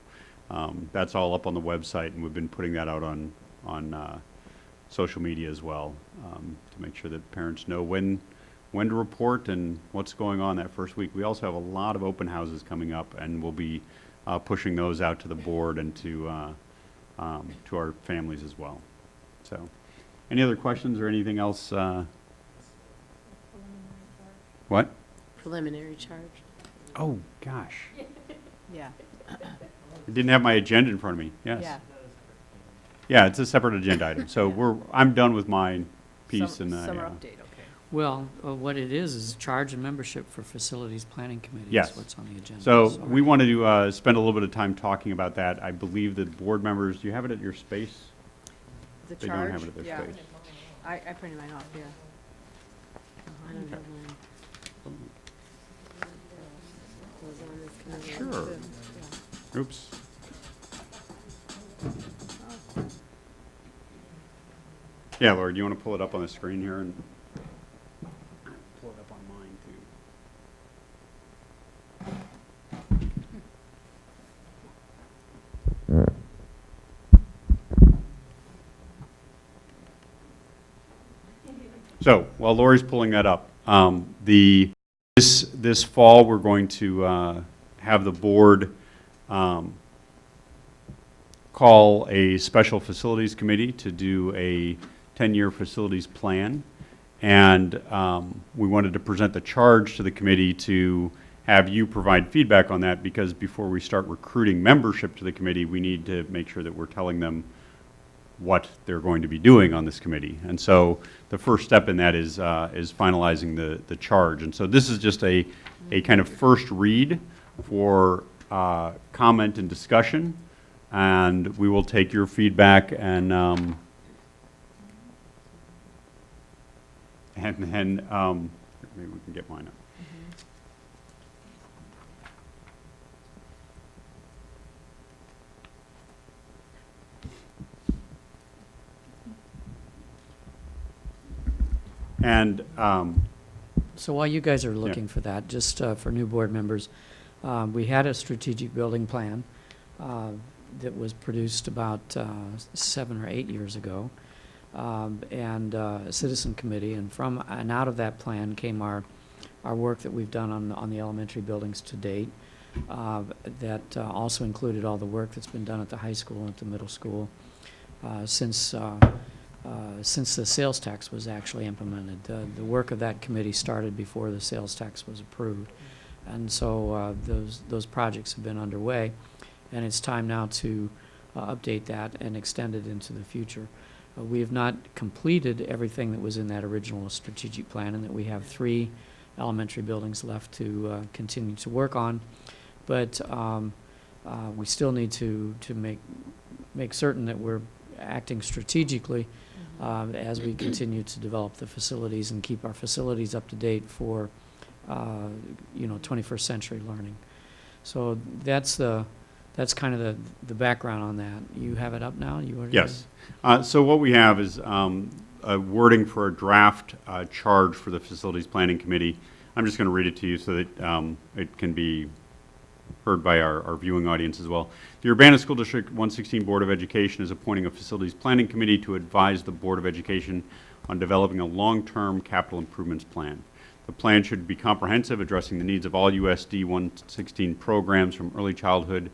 that's all up on the website, and we've been putting that out on social media as well to make sure that parents know when to report and what's going on that first week. We also have a lot of open houses coming up, and we'll be pushing those out to the board and to our families as well. So, any other questions or anything else? What? Preliminary charge. Oh, gosh. Yeah. I didn't have my agenda in front of me. Yes. Yeah. Yeah, it's a separate agenda item. So I'm done with my piece. Summer yeah. update, okay. Well, what it is charge and membership for Facilities Planning Committee. Yes. Is what's on the agenda. So we wanted to spend a little bit of time talking about that. I believe that board members, do you have it at your space? The They charge? don't have it at their Yeah. space. I printed mine off here. I don't have mine. Goes on this kind of- Sure. Oops. Yeah, Laura, do you want to pull it up on the screen here and pull it up on mine too? So while Lori's pulling that up, this fall, we're going to have the board call a special facilities committee to do a 10-year facilities plan. And we wanted to present the charge to the committee to have you provide feedback on that, because before we start recruiting membership to the committee, we need to make sure that we're telling them what they're going to be doing on this committee. And so the first step in that is finalizing the charge. And so this is just a kind of first read for comment and discussion. And we will take your feedback and then maybe we can get mine up. And So while you guys are looking for that, just for new board members, we had a strategic building plan that was produced about 7 or 8 years ago, and a citizen committee, and out of that plan came our work that we've done on the elementary buildings to date. That also included all the work that's been done at the high school and at the middle school since the sales tax was actually implemented. The work of that committee started before the sales tax was approved. And so those projects have been underway, and it's time now to update that and extend it into the future. We have not completed everything that was in that original strategic plan, and that we have 3 elementary buildings left to continue to work on. But we still need to make certain that we're acting strategically as we continue to develop the facilities and keep our facilities up to date for 21st century learning. So that's kind of the background on that. You have it up now? Yes. So what we have is a wording for a draft charge for the Facilities Planning Committee. I'm just going to read it to you so that it can be heard by our viewing audience as well. The Urbana School District 116 Board of Education is appointing a Facilities Planning Committee to advise the Board of Education on developing a long-term capital improvements plan. The plan should be comprehensive, addressing the needs of all USD 116 programs from early childhood,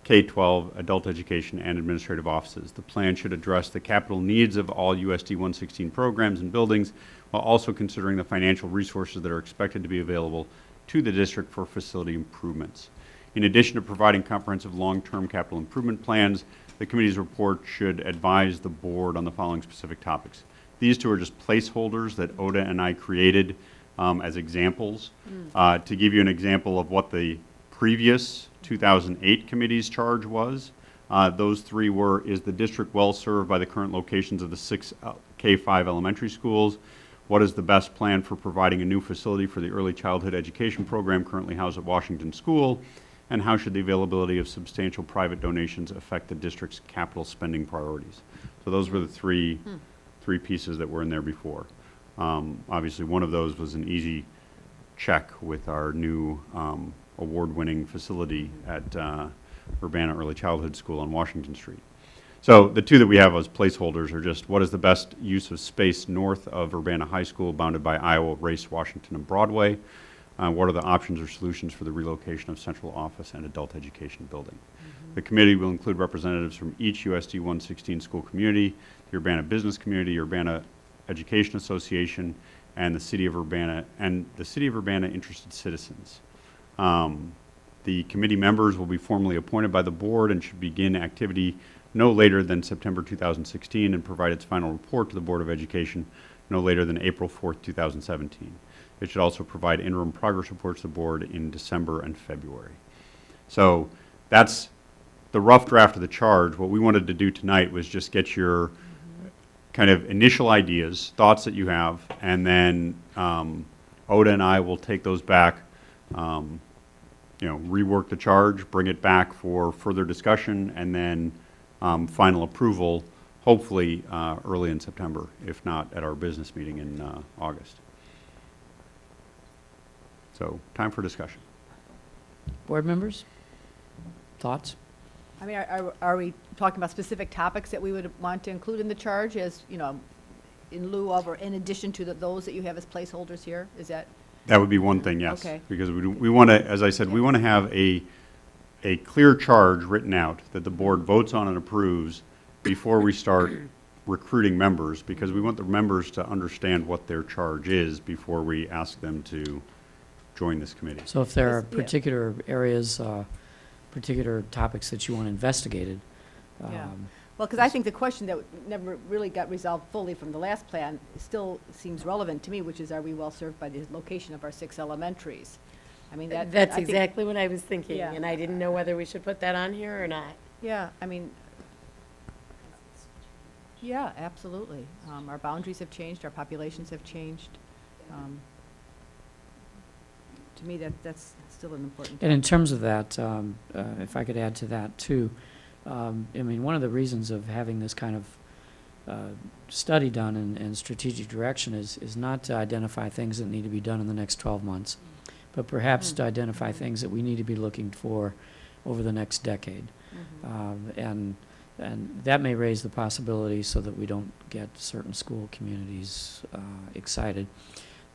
K-12, adult education, and administrative offices. The plan should address the capital needs of all USD 116 programs and buildings, while also considering the financial resources that are expected to be available to the district for facility improvements. In addition to providing comprehensive long-term capital improvement plans, the committee's report should advise the board on the following specific topics. These 2 are just placeholders that Oda and I created as examples. To give you an example of what the previous 2008 committee's charge was, those 3 were: is the district well served by the current locations of the 6 K-5 elementary schools? What is the best plan for providing a new facility for the early childhood education program currently housed at Washington School? And how should the availability of substantial private donations affect the district's capital spending priorities? So those were the three pieces that were in there before. Obviously, one of those was an easy check with our new award-winning facility at Urbana Early Childhood School on Washington Street. So the 2 that we have as placeholders are just: what is the best use of space north of Urbana High School, bounded by Iowa, Race, Washington, and Broadway? What are the options or solutions for the relocation of central office and adult education building? The committee will include representatives from each USD 116 school community, the Urbana Business Community, Urbana Education Association, and the City of Urbana, interested citizens. The committee members will be formally appointed by the board and should begin activity no later than September 2016 and provide its final report to the Board of Education no later than April 4th, 2017. It should also provide interim progress reports to the board in December and February. So that's the rough draft of the charge. What we wanted to do tonight was just get your kind of initial ideas, thoughts that you have, and then Oda and I will take those back, rework the charge, bring it back for further discussion, and then final approval, hopefully early in September, if not at our business meeting in August. So, time for discussion. Board members? Thoughts? I mean, are we talking about specific topics that we would want to include in the charge as, in lieu of or in addition to those that you have as placeholders here? Is that? That would be one thing, yes. Okay. Because we want to, as I said, we want to have a clear charge written out that the board votes on and approves before we start recruiting members, because we want the members to understand what their charge is before we ask them to join this committee. So if there are Yeah. particular areas, particular topics that you want investigated, Yeah. um, Well, because I think the question that never really got resolved fully from the last plan still seems relevant to me, which is, are we well served by the location of our 6 elementaries? I mean, That's I think- exactly what I was thinking, Yeah. and I didn't know whether we should put that on here or not. Yeah, I mean, yeah, absolutely. Our boundaries have changed, our populations have changed. To me, that's still an important. and in terms of that, if I could add to that too, I mean, one of the reasons of having this kind of study done and strategic direction is not to identify things that need to be done in the next 12 months, but perhaps to identify things that we need to be looking for over the next decade. And that may raise the possibility so that we don't get certain school communities excited.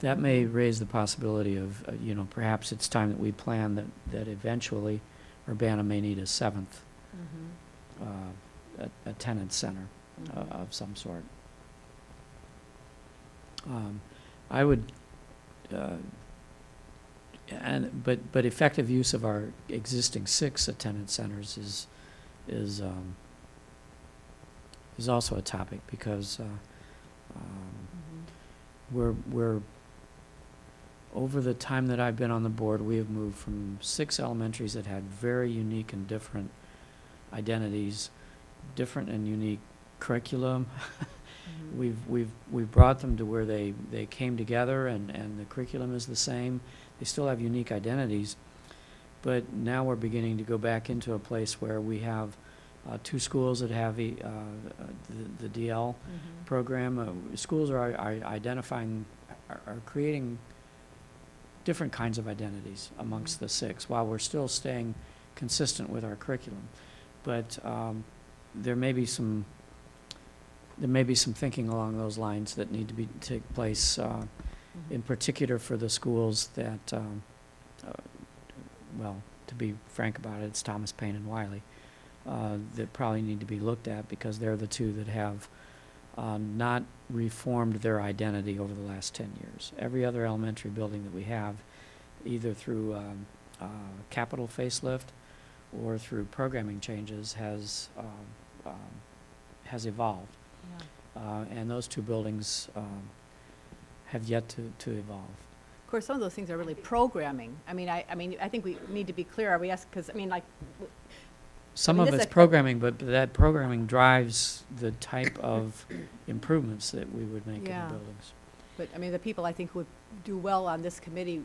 That may raise the possibility of, perhaps it's time that we plan that eventually Urbana may need a 7th attendance center of some sort. I would, but effective use of our existing 6 attendance centers is also a topic, because we're over the time that I've been on the board, we have moved from 6 elementaries that had very unique and different identities, different and unique curriculum. We've brought them to where they came together and the curriculum is the same. They still have unique identities, but now we're beginning to go back into a place where we have 2 schools that have the DL program. Schools are identifying, are creating different kinds of identities amongst the 6, while we're still staying consistent with our curriculum. But there may be some thinking along those lines that need to take place, in particular for the schools that, well, to be frank about it, it's Thomas Paine and Wiley, that probably need to be looked at, because they're the 2 that have not reformed their identity over the last 10 years. Every other elementary building that we have, either through capital facelift or through programming changes, has evolved. And those 2 buildings have yet to evolve. Of course, some of those things are really programming. I mean, I think we need to be clear, are we asking, because, Some I mean, of this it's ac- programming, but that programming drives the type of improvements that we would make in the Yeah. buildings. but, the people I think who would do well on this committee,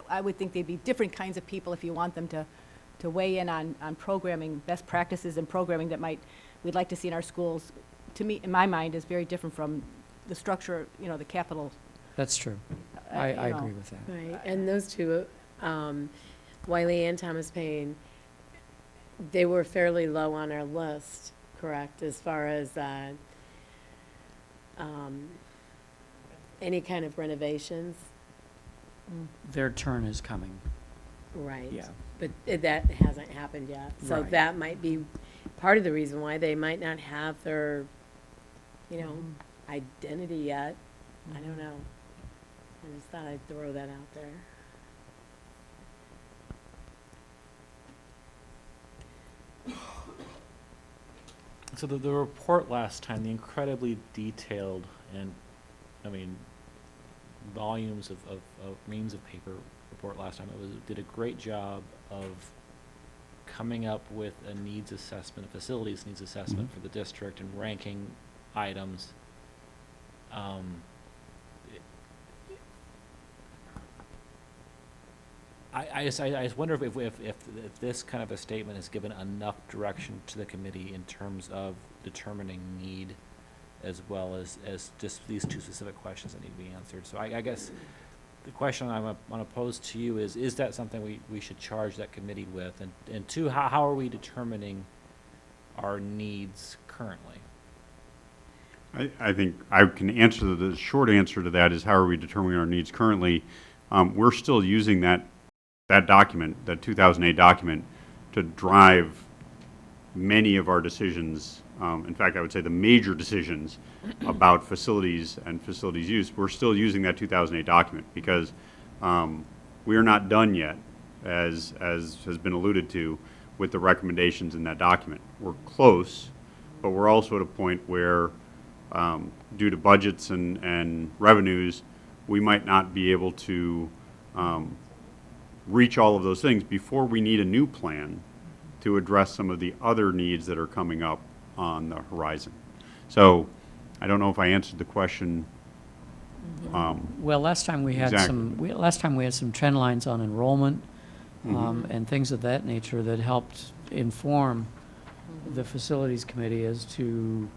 I would think they'd be different kinds of people if you want them to weigh in on programming, best practices and programming that we'd like to see in our schools. To me, in my mind, is very different from the structure, the capital. That's true. I agree with that. Right, and those 2, Wiley and Thomas Paine, they were fairly low on our list, correct, as far as any kind of renovations? Their turn is coming. Right. Yeah. But that hasn't happened yet. So Right. that might be part of the reason why they might not have their, identity yet. I don't know. I just thought I'd throw that out there. So the report last time, the incredibly detailed and, volumes of reams of paper report last time, did a great job of coming up with a needs assessment, a facilities needs assessment for the district and ranking items. I just wonder if this kind of a statement has given enough direction to the committee in terms of determining need, as well as just these 2 specific questions that need to be answered. So I guess the question I want to pose to you is that something we should charge that committee with? And 2, how are we determining our needs currently? I think I can answer the short answer to that is how are we determining our needs currently? We're still using that document, that 2008 document, to drive many of our decisions. In fact, I would say the major decisions about facilities and facilities use, we're still using that 2008 document because we are not done yet, as has been alluded to, with the recommendations in that document. We're close, but we're also at a point where, due to budgets and revenues, we might not be able to reach all of those things before we need a new plan to address some of the other needs that are coming up on the horizon. So I don't know if I answered the question. Well, last time we had Exactly. some trend lines on enrollment, and things of that nature that helped inform the facilities committee as to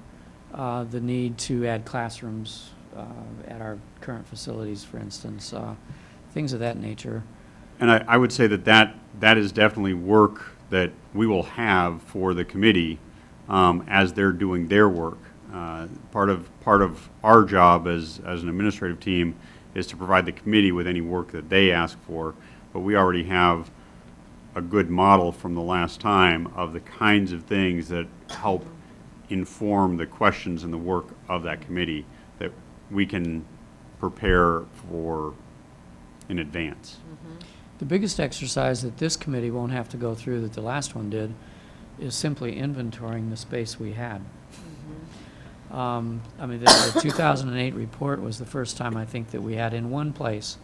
the need to add classrooms at our current facilities, for instance, things of that nature. And I would say that is definitely work that we will have for the committee as they're doing their work. Part of our job as an administrative team is to provide the committee with any work that they ask for, but we already have a good model from the last time of the kinds of things that help inform the questions and the work of that committee that we can prepare for in advance. The biggest exercise that this committee won't have to go through that the last one did is simply inventorying the space we had. I mean, the 2008 report was the first time I think that we had in one place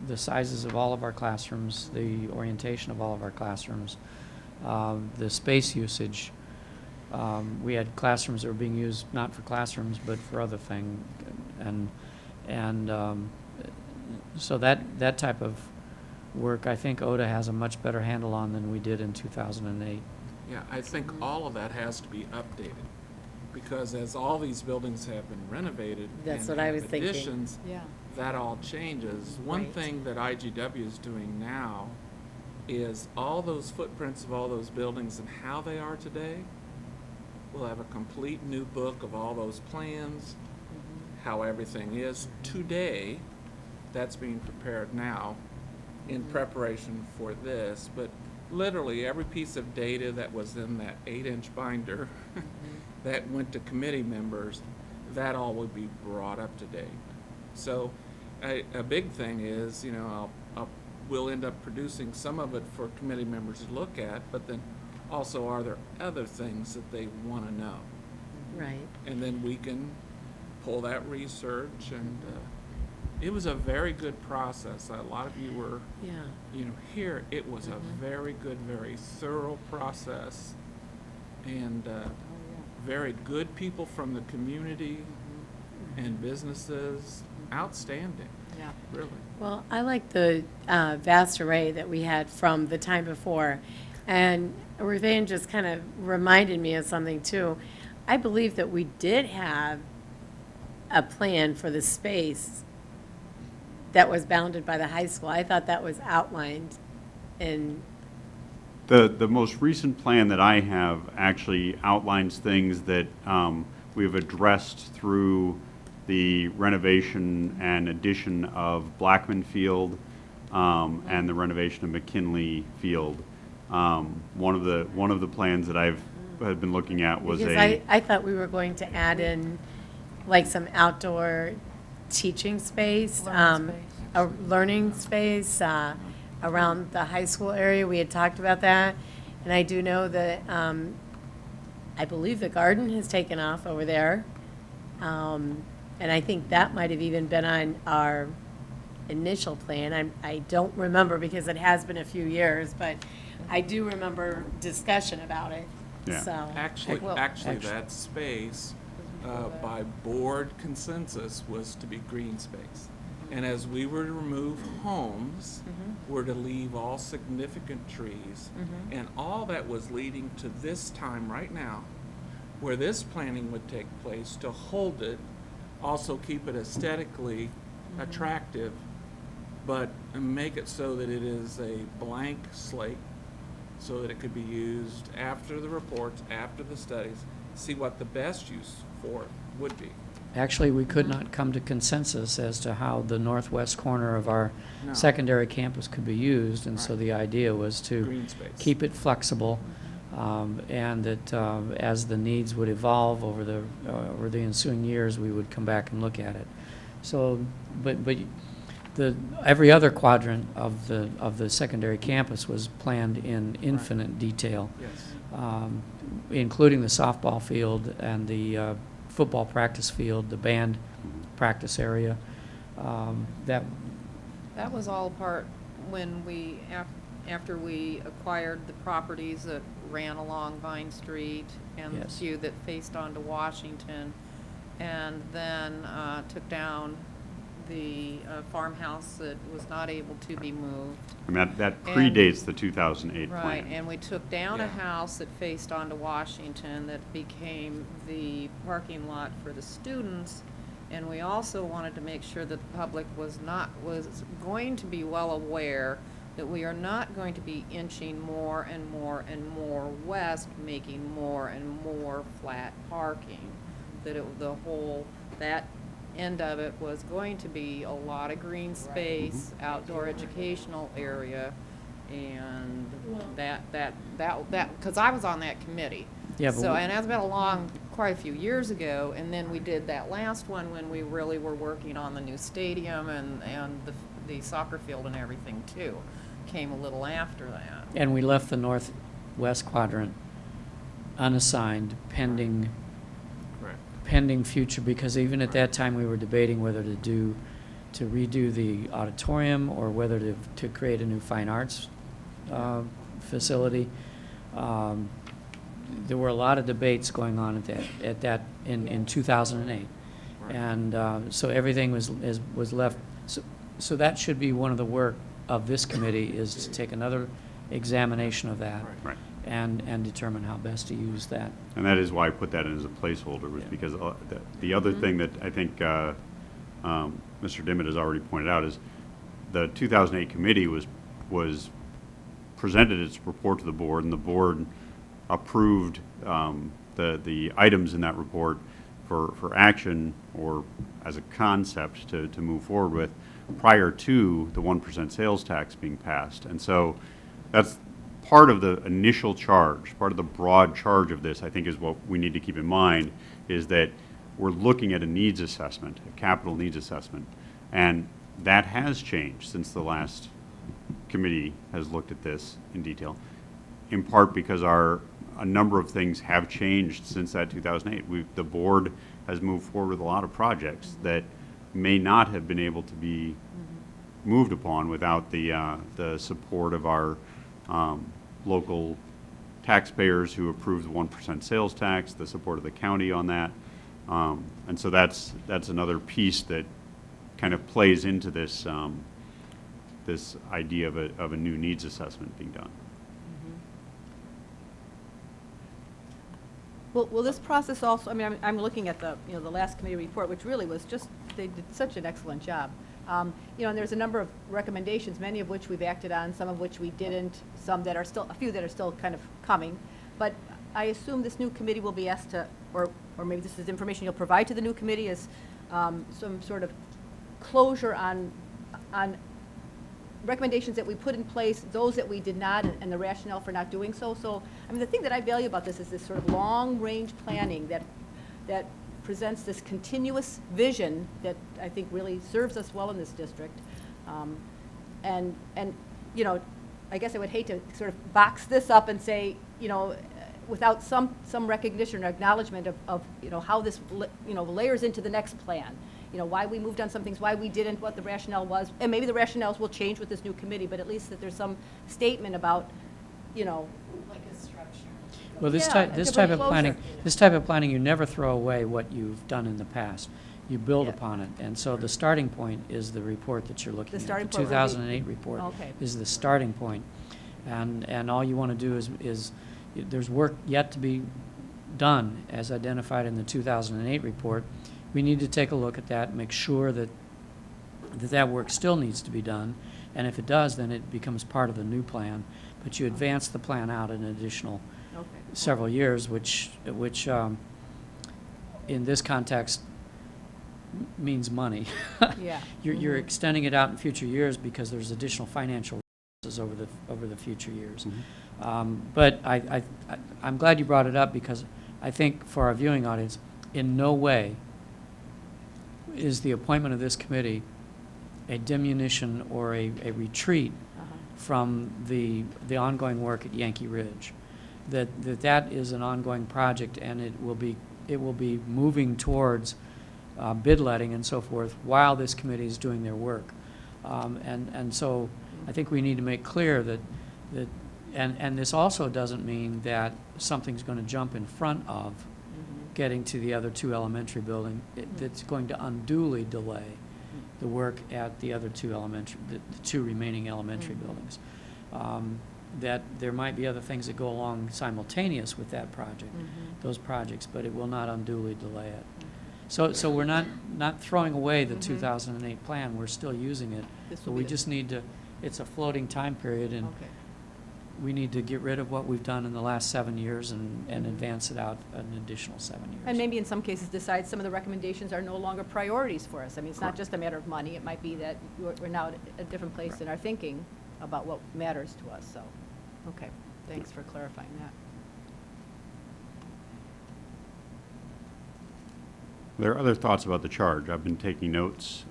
the sizes of all of our classrooms, the orientation of all of our classrooms, the space usage. We had classrooms that were being used not for classrooms but for other things, and so that type of work, I think ODA has a much better handle on than we did in 2008. Yeah, I think all of that has to be updated, because as all these buildings have been renovated That's and what I have was thinking. additions, Yeah. that all changes. One Right. thing that IGW is doing now is all those footprints of all those buildings and how they are today. We'll have a complete new book of all those plans, how everything is today. That's being prepared now in preparation for this, but literally every piece of data that was in that 8-inch binder that went to committee members, that all will be brought up to date. So a big thing is, you know, we'll end up producing some of it for committee members to look at, but then also are there other things that they want to know? Right. And then we can pull that research, and it was a very good process. A lot of you were, Yeah. you know, here. It was a very good, very thorough process, and very good people from the community and businesses. Outstanding. Yeah. Really. Well, I like the vast array that we had from the time before. And Ruvain just kind of reminded me of something, too. I believe that we did have a plan for the space that was bounded by the high school. I thought that was outlined in... The most recent plan that I have actually outlines things that we've addressed through the renovation and addition of Blackman Field and the renovation of McKinley Field. One of the plans that I've had been looking at was Because I thought we were going to add in like some outdoor teaching space, a learning space around the high school area. We had talked about that. And I do know that I believe the garden has taken off over there. And I think that might have even been on our initial plan. I don't remember because it has been a few years, but I do remember discussion about it. Yeah. So Actually, well, that space, by board consensus, was to be green space. And as we were to remove homes, we're to leave all significant trees. And all that was leading to this time right now, where this planning would take place, to hold it, also keep it aesthetically attractive, but make it so that it is a blank slate, so that it could be used after the reports, after the studies, see what the best use for it would be. Actually, we could not come to consensus as to how the northwest corner of our No. secondary campus could be used, and so Right. the idea was to Green space. keep it flexible, and that as the needs would evolve over the ensuing years, we would come back and look at it. So, but every other quadrant of the secondary campus was planned in infinite detail, Yes. including the softball field and the football practice field, the band practice area. That That was all part when we, after we acquired the properties that ran along Vine Street and the Yes. few that faced onto Washington, and then took down the farmhouse that was not able to be moved. I mean, that And- predates the 2008 plan. Right, and we took down a Yeah. house that faced onto Washington that became the parking lot for the students. And we also wanted to make sure that the public was going to be well aware that we are not going to be inching more and more and more west, making more and more flat parking. That that end of it was going to be a lot of green space, outdoor educational area, and because I was on that committee. Yeah, but So, we- and that's been quite a few years ago, and then we did that last one when we really were working on the new stadium and the soccer field and everything too. Came a little after that. And we left the northwest quadrant unassigned Correct. pending future, because even at that time, we were debating whether to redo the auditorium or whether to create a new fine arts facility. There were a lot of debates going on in 2008. Right. And so everything was left, so that should be one of the work of this committee, is to take another examination of that Right. Right. and determine how best to use that. And that is why I put that in as a placeholder, was Yeah. because the other thing that I think Mr. Dimmitt has already pointed out is the 2008 committee was presented its report to the board, and the board approved the items in that report for action or as a concept to move forward with prior to the 1% sales tax being passed. And so that's part of the initial charge, part of the broad charge of this, I think, is what we need to keep in mind, is that we're looking at a needs assessment, a capital needs assessment. And that has changed since the last committee has looked at this in detail, in part because a number of things have changed since that 2008. The board has moved forward with a lot of projects that may not have been able to be moved upon without the support of our local taxpayers who approved the 1% sales tax, the support of the county on that. And so that's another piece that kind of plays into this this idea of a new needs assessment being done. Will this process also, I mean, I'm looking at the last committee report, which really was just, they did such an excellent job. And there's a number of recommendations, many of which we've acted on, some of which we didn't, a few that are still kind of coming. But I assume this new committee will be asked to, or maybe this is information you'll provide to the new committee, as some sort of closure on recommendations that we put in place, those that we did not, and the rationale for not doing so. So, I mean, the thing that I value about this is this sort of long-range planning that presents this continuous vision that I think really serves us well in this district. And I guess I would hate to sort of box this up and say, without some recognition or acknowledgement of how this layers into the next plan. Why we moved on some things, why we didn't, what the rationale was, and maybe the rationales will change with this new committee, but at least that there's some statement about, Like a structure. Well, this Yeah, type, a this different type of planning, closure. this type of planning, you never throw away what you've done in the past. You build Yeah. upon it. And so the starting point is the report that you're looking The at. starting The point would be- 2008 report Okay. is the starting point. And all you want to do is, there's work yet to be done, as identified in the 2008 report. We need to take a look at that, make sure that work still needs to be done. And if it does, then it becomes part of the new plan. But you advance the plan out an additional Okay. several years, which in this context, means money. Yeah. You're extending it out in future years because there's additional financial resources over the future years. But I'm glad you brought it up, because I think for our viewing audience, in no way is the appointment of this committee a diminution or a retreat from the ongoing work at Yankee Ridge. That is an ongoing project, and it will be moving towards bid letting and so forth while this committee is doing their work. And so I think we need to make clear that and this also doesn't mean that something's going to jump in front of getting to the other two elementary buildings. That's going to unduly delay the work at the other two the two remaining elementary buildings. That there might be other things that go along simultaneous with that project, those projects, but it will not unduly delay it. So we're not throwing away the 2008 plan. We're still using it, but we just need to. It's a floating time period, and we need to get rid of what we've done in the last 7 years and advance it out an additional 7 years. And maybe in some cases decide some of the recommendations are no longer priorities for us. I mean, it's not just a matter of money. It might be that we're now at a different place in our thinking about what matters to us. So, okay, thanks for clarifying that. There are other thoughts about the charge. I've been taking notes.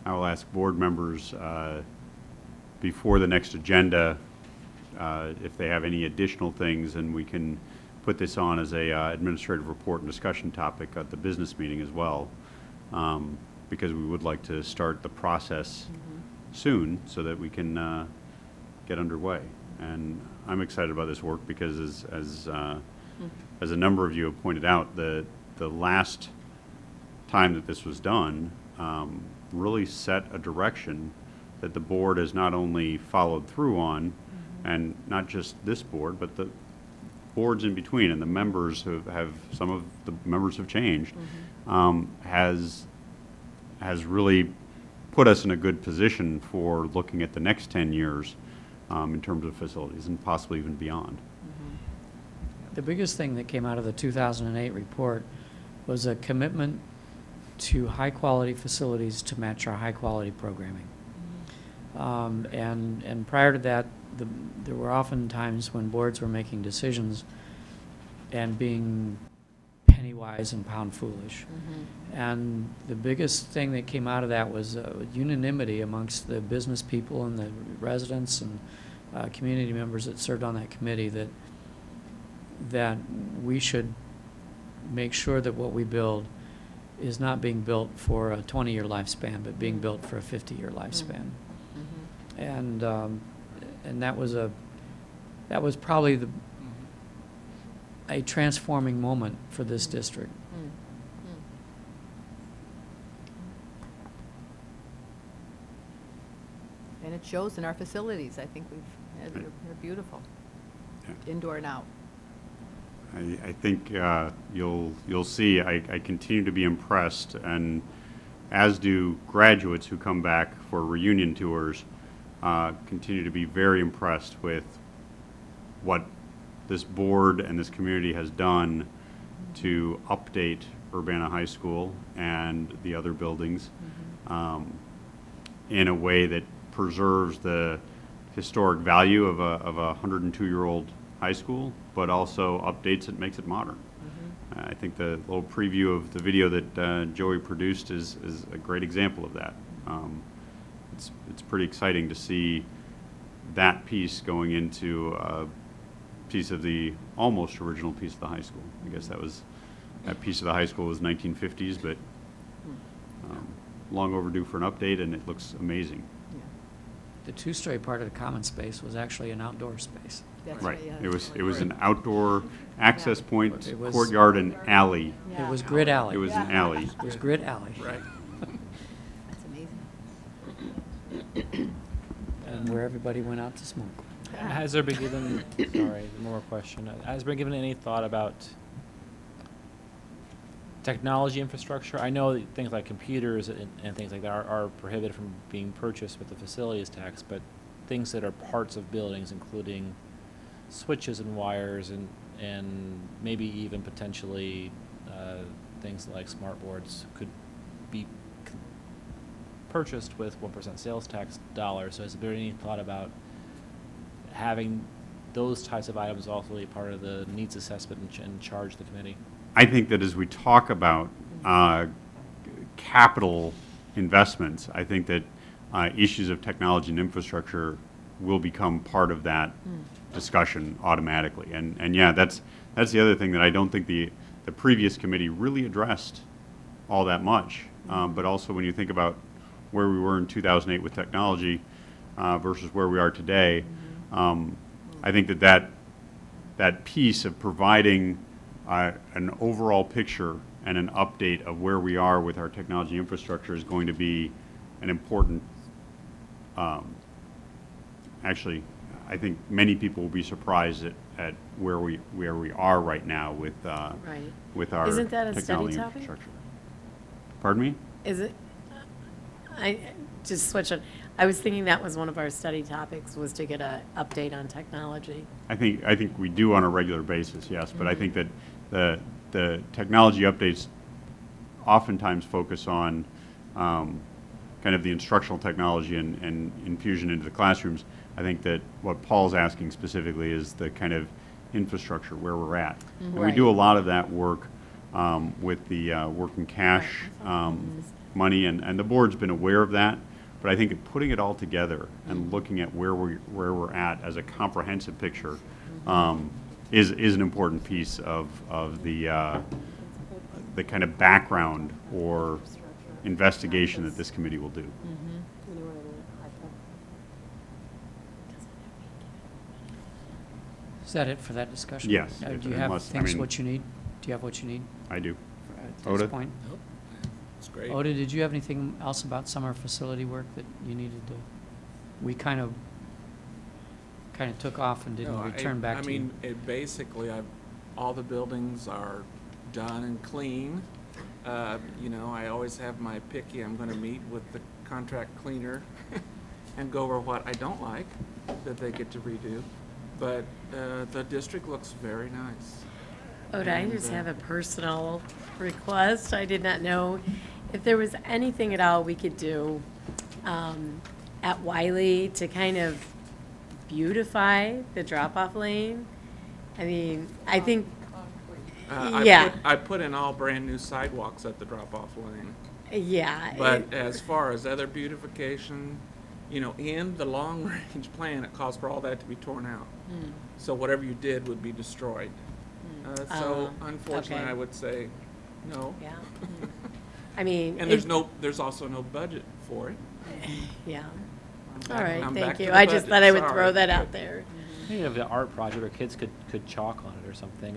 I will ask board members before the next agenda if they have any additional things, and we can put this on as a administrative report and discussion topic at the business meeting as well, because we would like to start the process soon so that we can get underway. And I'm excited about this work because, as a number of you have pointed out, the last time that this was done really set a direction that the board has not only followed through on, and not just this board, but the boards in between, and the members have some of the members have changed, has really put us in a good position for looking at the next 10 years in terms of facilities, and possibly even beyond. The biggest thing that came out of the 2008 report was a commitment to high-quality facilities to match our high-quality programming. And prior to that, there were often times when boards were making decisions and being penny-wise and pound-foolish. And the biggest thing that came out of that was unanimity amongst the business people and the residents and community members that served on that committee that we should make sure that what we build is not being built for a 20-year lifespan, but being built for a 50-year lifespan. And that was probably a transforming moment for this district. And it shows in our facilities. I think they're beautiful, indoor and out. I think you'll see I continue to be impressed, and as do graduates who come back for reunion tours, continue to be very impressed with what this board and this community has done to update Urbana High School and the other buildings in a way that preserves the historic value of a 102-year-old high school, but also updates it, makes it modern. I think the little preview of the video that Joey produced is a great example of that. It's pretty exciting to see that piece going into a piece of the almost original piece of the high school. I guess that piece of the high school was 1950s, but long overdue for an update, and it looks amazing. The two-story part of the common space was actually an outdoor space. That's Right. yeah, It was an outdoor access point, It was- courtyard, and alley. Yeah. It was Grid Alley. It was an alley. It was Grid Alley. Right. That's amazing. And where everybody went out to smoke. Has there been given, sorry, one more question. Has there been given any thought about technology infrastructure? I know that things like computers and things like that are prohibited from being purchased with the facilities tax, but things that are parts of buildings, including switches and wires and maybe even potentially things like smart boards could be purchased with 1% sales tax dollars. So has there been any thought about having those types of items also be part of the needs assessment and charge the committee? I think that as we talk about capital investments, I think that issues of technology and infrastructure will become part of that discussion automatically. And yeah, that's the other thing that I don't think the previous committee really addressed all that much. But also when you think about where we were in 2008 with technology versus where we are today, I think that piece of providing an overall picture and an update of where we are with our technology infrastructure is going to be an important, actually, I think many people will be surprised at where we are right now with with our Isn't that a study technology topic? infrastructure. Pardon me? Is it? I just switch on. I was thinking that was one of our study topics, was to get an update on technology. I think we do on a regular basis, yes, but I think that the technology updates oftentimes focus on kind of the instructional technology and infusion into the classrooms. I think that what Paul's asking specifically is the kind of infrastructure where we're at. And we do a lot of that work with the working cash money, and the board's been aware of that. But I think putting it all together and looking at where we're at as a comprehensive picture is an important piece of the kind of background or investigation that this committee will do. Is that it for that discussion? Yes, Do you have what you need? Do you have what you need I do. at this Oda? point? It's great. Oda, did you have anything else about summer facility work that you needed to? We kind of took off and didn't No, return back to you. I mean, basically, all the buildings are done and clean. You know, I always have my picky, I'm gonna meet with the contract cleaner and go over what I don't like that they get to redo. But the district looks very nice. Oda, I just have a personal request. I did not know if there was anything at all we could do at Wiley to kind of beautify the drop-off lane. I mean, I think, yeah. I put in all brand-new sidewalks at the drop-off lane. Yeah. But as far as other beautification, you know, in the long-range plan, it calls for all that to be torn out. So whatever you did would be destroyed. So unfortunately, okay. I would say no. Yeah. I mean. And there's also no budget for it. Yeah. I'm All right, back thank to you. the I just budget, thought I would sorry. throw that out there. Maybe have an art project where kids could chalk on it or something.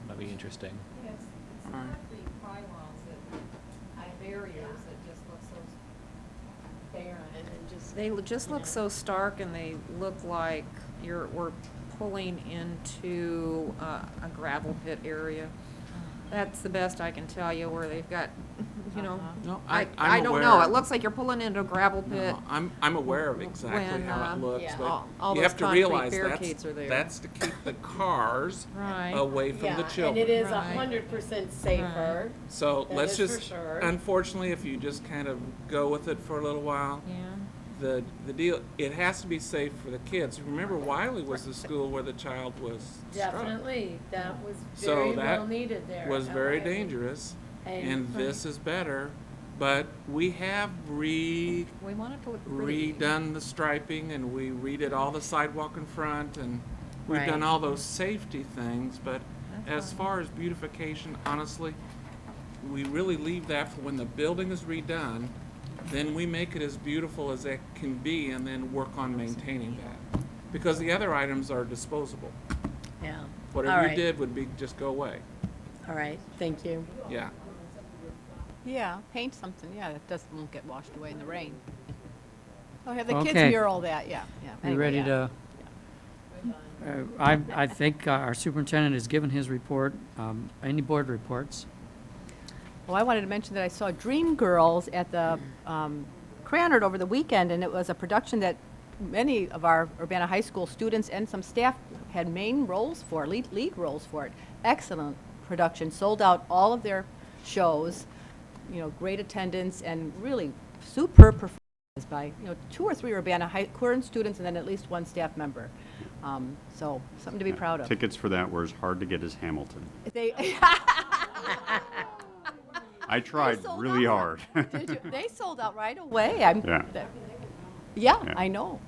Might be interesting. Yes, it's not the pylons that have barriers that just look so barren and just. They just look so stark, and they look like we're pulling into a gravel pit area. That's the best I can tell you, where they've got, you know, No, I I'm don't aware. know. It looks like you're pulling into a gravel pit. No, I'm aware of exactly When, how it looks, yeah. but all you those have to concrete realize barricades are there. that's to keep the cars Right. away from the Yeah, children. and it is Right. 100% safer. So That let's is for just, sure. unfortunately, if you just kind of go with it for a little while, Yeah. the deal, it has to be safe for the kids. Remember, Wiley was the school where the child was struck. Definitely, that was So very that well needed there. was at very Wiley. dangerous, And- and this is better. But we have We wanted to look pretty. redone the striping, and we redid all the sidewalk in front, and we've done Right. all those safety things. But That's as fine. far as beautification, honestly, we really leave that for when the building is redone. Then we make it as beautiful as it can be, and then work on maintaining that. Because the other items are disposable. Yeah. All Whatever you right. did would be just go away. All right, thank you. Yeah. Yeah, paint something, yeah, that won't get washed away in the rain. Oh, have the kids Okay. mural that, yeah. You Anyway, ready yeah. to? I think our superintendent has given his report. Any board reports? Well, I wanted to mention that I saw Dream Girls at the Cranard over the weekend, and it was a production that many of our Urbana High School students and some staff had main roles for, lead roles for it. Excellent production, sold out all of their shows, you know, great attendance and really superb performances by, you know, 2 or 3 Urbana current students and then at least 1 staff member. So something to be proud of. Tickets for that were as hard to get as Hamilton. They I tried sold really out. hard. Did you? They sold out right away. Yeah. Yeah, Yeah. I know.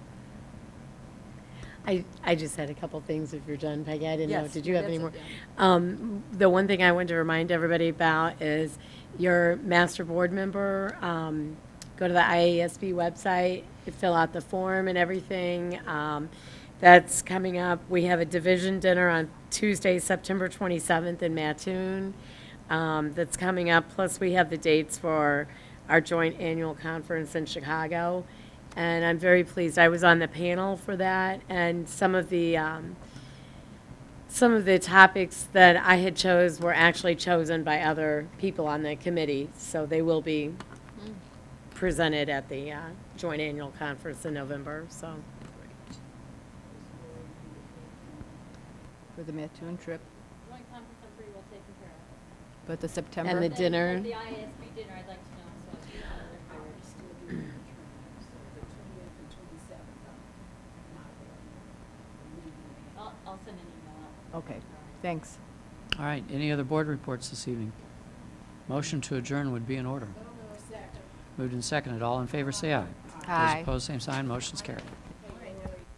I just had a couple things if you're done, Peggy. I didn't know. Yes, Did you have that's any it, more? The one thing I wanted to remind everybody about is your master board member. Go to the IASB website, fill out the form and everything. That's coming up. We have a division dinner on Tuesday, September 27th in Mattoon. That's coming up. Plus, we have the dates for our joint annual conference in Chicago. And I'm very pleased. I was on the panel for that, and some of the topics that I had chose were actually chosen by other people on the committee. So they will be presented at the joint annual conference in November. So. For the Mattoon trip. But the September. And the dinner. The ISB dinner, I'd like to know, so if I registered. I'll send an email out. Okay, thanks. All right, any other board reports this evening? Motion to adjourn would be in order. Moved and seconded. All in favor, say aye. Aye. Those opposed, same sign. Motion's carried.